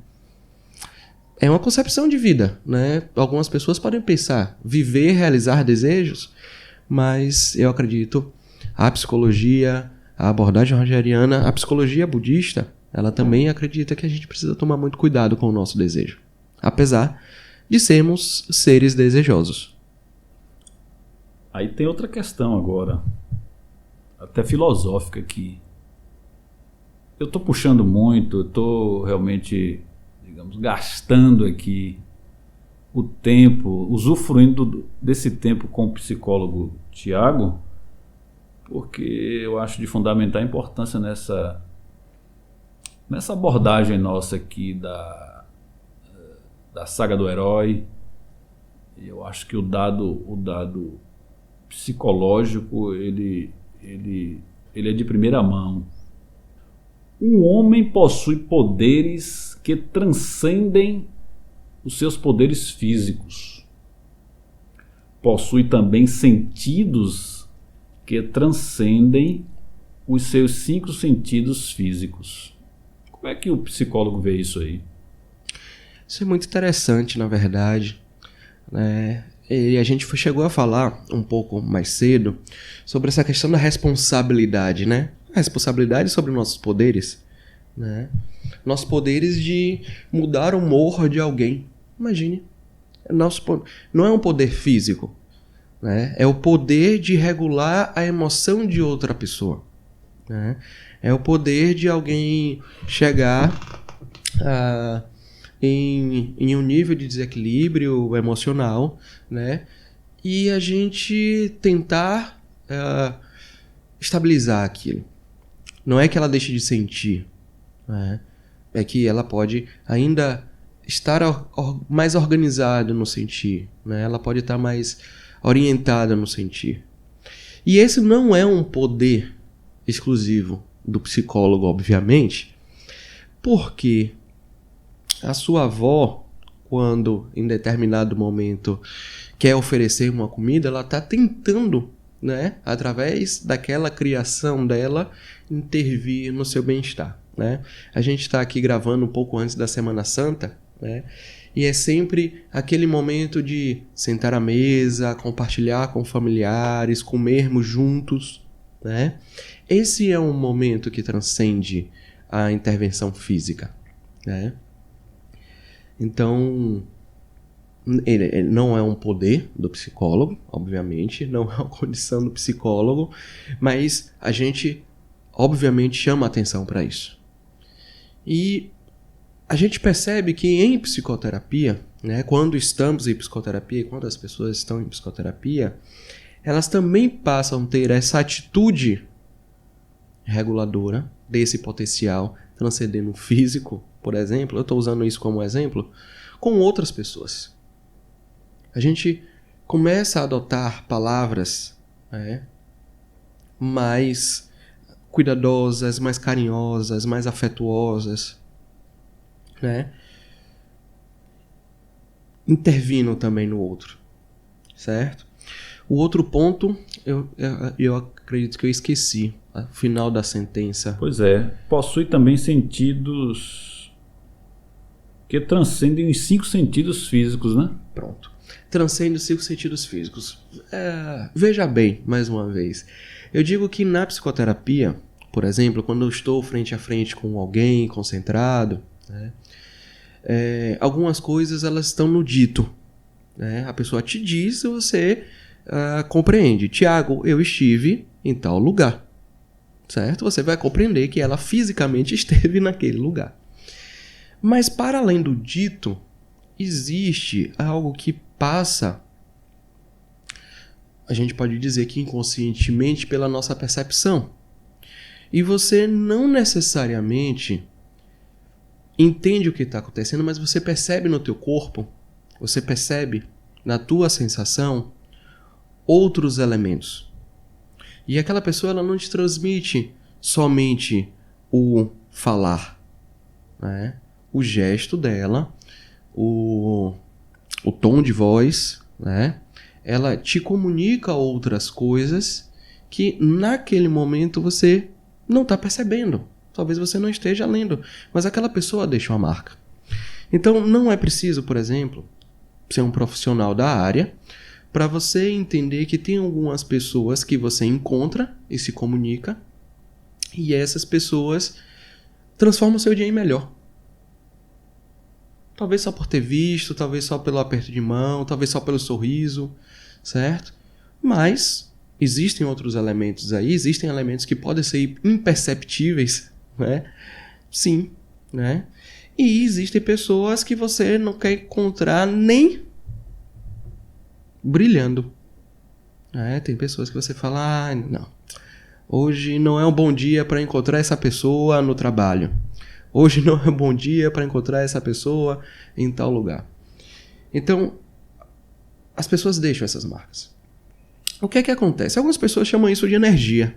É uma concepção de vida, né? Algumas pessoas podem pensar, viver, realizar desejos, mas eu acredito, a psicologia, a abordagem rogeriana, a psicologia budista, ela também acredita que a gente precisa tomar muito cuidado com o nosso desejo, apesar de sermos seres desejosos. Aí tem outra questão agora, até filosófica aqui. Eu estou puxando muito, eu estou realmente, digamos, gastando aqui o tempo, usufruindo desse tempo com o psicólogo Tiago, porque eu acho de fundamental importância nessa abordagem nossa aqui da saga do herói. Eu acho que o dado psicológico ele é de primeira mão. Um homem possui poderes que transcendem os seus poderes físicos. Possui também sentidos que transcendem os seus 5 sentidos físicos. Como é que o psicólogo vê isso aí? Isso é muito interessante, na verdade, né? E a gente chegou a falar um pouco mais cedo sobre essa questão da responsabilidade, né? A responsabilidade sobre nossos poderes, né? Nossos poderes de mudar o humor de alguém. Imagine, não é um poder físico, né? É o poder de regular a emoção de outra pessoa, né? É o poder de alguém chegar em um nível de desequilíbrio emocional, né? E a gente tentar estabilizar aquilo. Não é que ela deixe de sentir, né? É que ela pode ainda estar mais organizada no sentir, né? Ela pode estar mais orientada no sentir. E esse não é um poder exclusivo do psicólogo, obviamente, porque a sua avó, quando em determinado momento quer oferecer uma comida, ela está tentando, né, através daquela criação dela, intervir no seu bem-estar, né? A gente está aqui gravando um pouco antes da Semana Santa, né? E é sempre aquele momento de sentar à mesa, compartilhar com familiares, comermos juntos, né? Esse é um momento que transcende a intervenção física, né? Então, ele não é um poder do psicólogo, obviamente, não é uma condição do psicólogo, mas a gente, obviamente, chama atenção para isso. E a gente percebe que em psicoterapia, né, quando estamos em psicoterapia, quando as pessoas estão em psicoterapia, elas também passam a ter essa atitude reguladora desse potencial transcendendo o físico, por exemplo, eu estou usando isso como exemplo, com outras pessoas. A gente começa a adotar palavras, né, mais cuidadosas, mais carinhosas, mais afetuosas, né, intervindo também no outro, certo? O outro ponto, eu acredito que eu esqueci o final da sentença. Pois é, possui também sentidos que transcendem os 5 sentidos físicos, né? Pronto. Transcende os 5 sentidos físicos. Veja bem, mais uma vez. Eu digo que na psicoterapia, por exemplo, quando eu estou frente a frente com alguém concentrado, né, algumas coisas elas estão no dito. Né? A pessoa te diz e você compreende. Tiago, eu estive em tal lugar. Certo? Você vai compreender que ela fisicamente esteve naquele lugar. Mas para além do dito, existe algo que passa, a gente pode dizer que inconscientemente, pela nossa percepção. E você não necessariamente entende o que está acontecendo, mas você percebe no teu corpo, você percebe na tua sensação outros elementos. E aquela pessoa ela não te transmite somente o falar, né? O gesto dela, o tom de voz, né? Ela te comunica outras coisas que naquele momento você não está percebendo. Talvez você não esteja lendo, mas aquela pessoa deixa uma marca. Então não é preciso, por exemplo, ser um profissional da área para você entender que tem algumas pessoas que você encontra e se comunica e essas pessoas transformam o seu dia em melhor. Talvez só por ter visto, talvez só pelo aperto de mão, talvez só pelo sorriso, certo? Mas existem outros elementos aí, existem elementos que podem ser imperceptíveis, né? Sim, né? E existem pessoas que você não quer encontrar nem brilhando. Tem pessoas que você fala, não, hoje não é um bom dia para encontrar essa pessoa no trabalho. Hoje não é um bom dia para encontrar essa pessoa em tal lugar. Então, as pessoas deixam essas marcas. O que é que acontece? Algumas pessoas chamam isso de energia.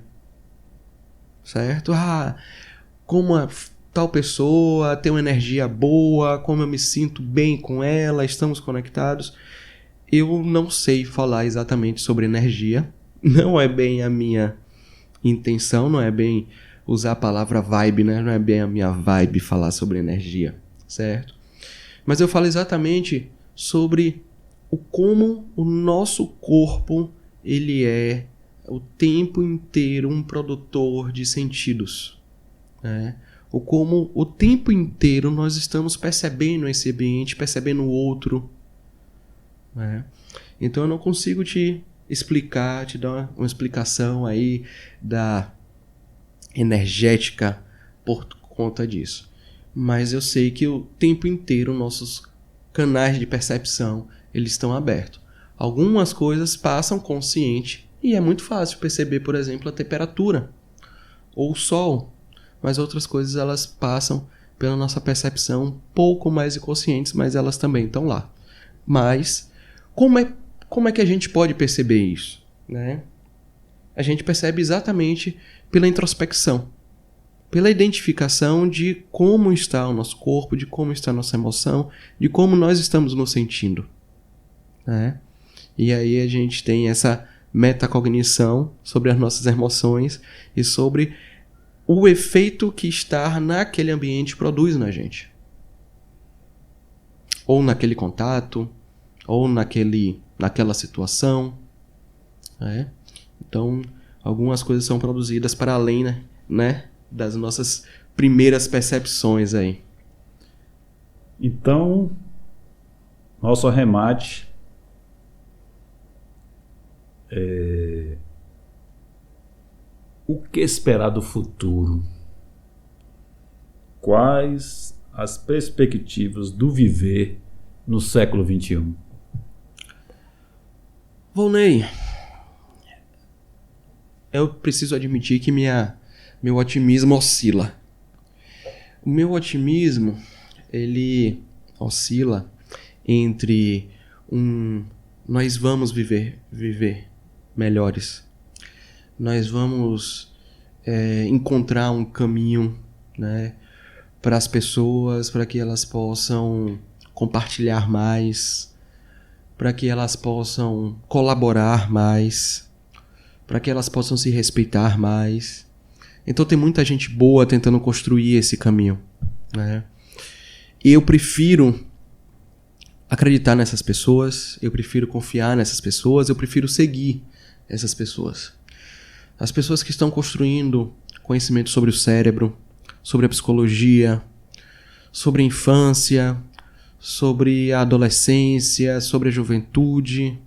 Certo? Como tal pessoa tem uma energia boa, como eu me sinto bem com ela, estamos conectados. Eu não sei falar exatamente sobre energia. Não é bem a minha intenção, não é bem usar a palavra vibe, né? Não é bem a minha vibe falar sobre energia, certo? Mas eu falo exatamente sobre como o nosso corpo ele é o tempo inteiro um produtor de sentidos, né? Como o tempo inteiro nós estamos percebendo esse ambiente, percebendo o outro, né? Então eu não consigo te explicar, te dar uma explicação aí da energética por conta disso. Mas eu sei que o tempo inteiro nossos canais de percepção eles estão abertos. Algumas coisas passam consciente e é muito fácil perceber, por exemplo, a temperatura ou o sol, mas outras coisas elas passam pela nossa percepção um pouco mais inconscientes, mas elas também estão lá. Mas como é que a gente pode perceber isso, né? A gente percebe exatamente pela introspecção, pela identificação de como está o nosso corpo, de como está a nossa emoção, de como nós estamos nos sentindo, né? E aí a gente tem essa metacognição sobre as nossas emoções e sobre o efeito que estar naquele ambiente produz na gente. Ou naquele contato, ou naquela situação, né? Então, algumas coisas são produzidas para além, né, das nossas primeiras percepções aí. Então, nosso arremate o que esperar do futuro? Quais as perspectivas do viver no século XXI? Volney, eu preciso admitir que meu otimismo oscila. O meu otimismo, ele oscila entre nós vamos viver melhores. Nós vamos encontrar um caminho, né, para as pessoas, para que elas possam compartilhar mais, para que elas possam colaborar mais, para que elas possam se respeitar mais. Então tem muita gente boa tentando construir esse caminho, né? E eu prefiro acreditar nessas pessoas, eu prefiro confiar nessas pessoas, eu prefiro seguir essas pessoas. As pessoas que estão construindo conhecimento sobre o cérebro, sobre a psicologia, sobre a infância, sobre a adolescência, sobre a juventude,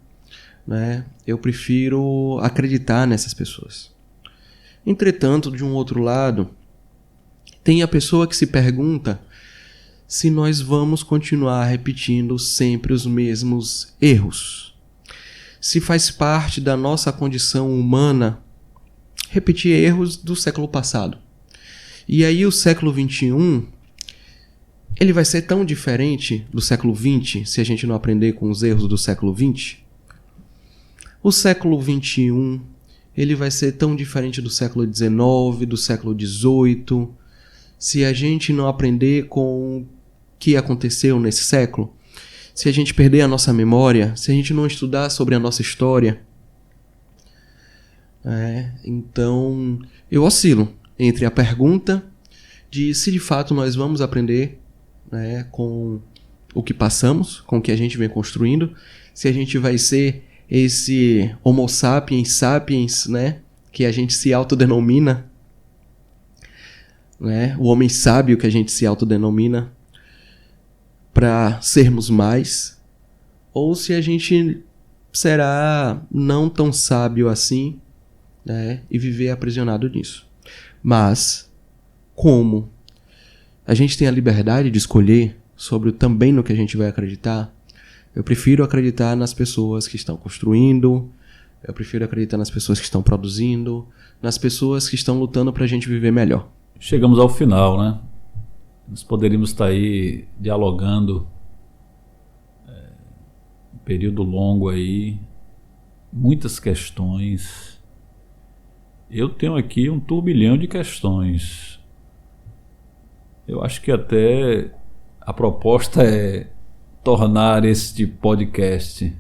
né? Eu prefiro acreditar nessas pessoas. Entretanto, de um outro lado, tem a pessoa que se pergunta se nós vamos continuar repetindo sempre os mesmos erros. Se faz parte da nossa condição humana repetir erros do século passado. E aí o século XXI, ele vai ser tão diferente do século XX se a gente não aprender com os erros do século XX? O século XXI, ele vai ser tão diferente do século XIX, do século XVIII, se a gente não aprender com o que aconteceu nesse século, se a gente perder a nossa memória, se a gente não estudar sobre a nossa história. Então, eu oscilo entre a pergunta de se de fato nós vamos aprender, né, com o que passamos, com o que a gente vem construindo, se a gente vai ser esse Homo sapiens sapiens, né, que a gente se autodenomina, né, o homem sábio que a gente se autodenomina, para sermos mais, ou se a gente será não tão sábio assim, né, e viver aprisionado nisso. Mas, como a gente tem a liberdade de escolher sobre também no que a gente vai acreditar, eu prefiro acreditar nas pessoas que estão construindo, eu prefiro acreditar nas pessoas que estão produzindo, nas pessoas que estão lutando para a gente viver melhor. Chegamos ao final, né? Nós poderíamos estar aí dialogando um período longo aí, muitas questões. Eu tenho aqui um turbilhão de questões. Eu acho que até a proposta é tornar este podcast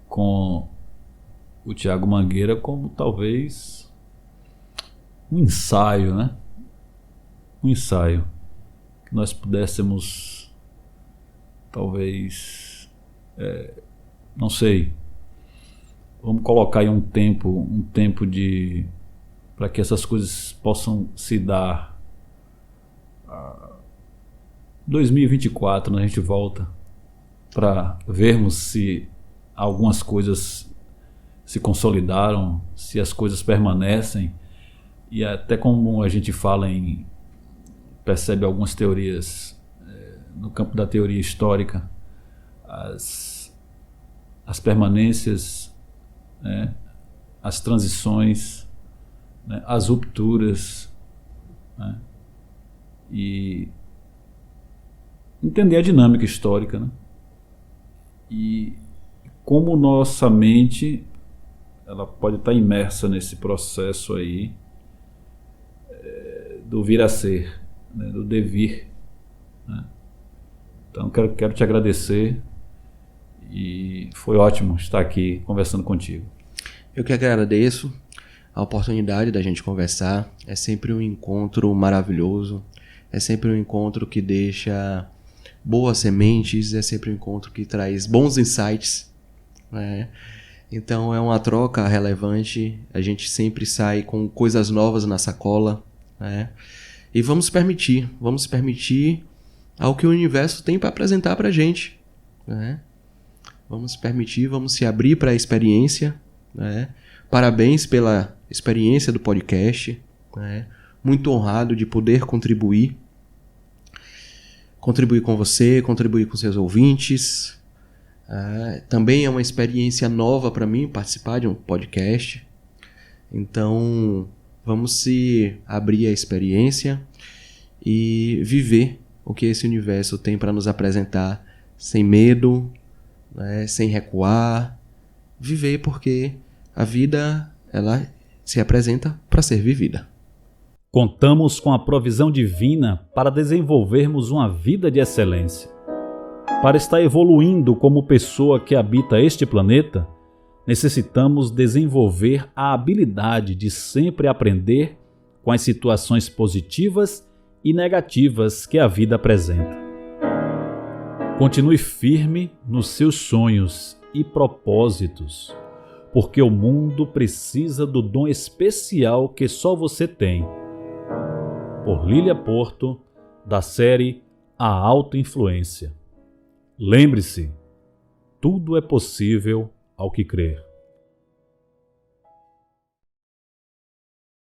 com o Thiago Mangueira como talvez um ensaio, né? Um ensaio. Que nós pudéssemos, talvez, não sei, vamos colocar aí um tempo de, para que essas coisas possam se dar. 2024, a gente volta para vermos se algumas coisas se consolidaram, se as coisas permanecem, e até como a gente percebe algumas teorias no campo da teoria histórica, as permanências, né, as transições, né, as rupturas, né, e entender a dinâmica histórica, né, e como nossa mente ela pode estar imersa nesse processo aí do vir a ser, né, do devir, né? Então quero te agradecer e foi ótimo estar aqui conversando contigo. Eu que agradeço a oportunidade da gente conversar. É sempre um encontro maravilhoso, é sempre um encontro que deixa boas sementes, é sempre um encontro que traz bons insights, né? Então é uma troca relevante, a gente sempre sai com coisas novas na sacola, né? E vamos permitir ao que o universo tem para apresentar para a gente, né? Vamos permitir, vamos se abrir para a experiência, né? Parabéns pela experiência do podcast, né? Muito honrado de poder contribuir com você, contribuir com seus ouvintes. Também é uma experiência nova para mim participar de um podcast. Então, vamos se abrir à experiência e viver o que esse universo tem para nos apresentar sem medo, né, sem recuar. Viver porque a vida ela se apresenta para ser vivida. Contamos com a provisão divina para desenvolvermos uma vida de excelência. Para estar evoluindo como pessoa que habita este planeta, necessitamos desenvolver a habilidade de sempre aprender com as situações positivas e negativas que a vida apresenta. Continue firme nos seus sonhos e propósitos, porque o mundo precisa do dom especial que só você tem. Por Lília Porto, da série A Autoinfluência. Lembre-se, tudo é possível ao que crer.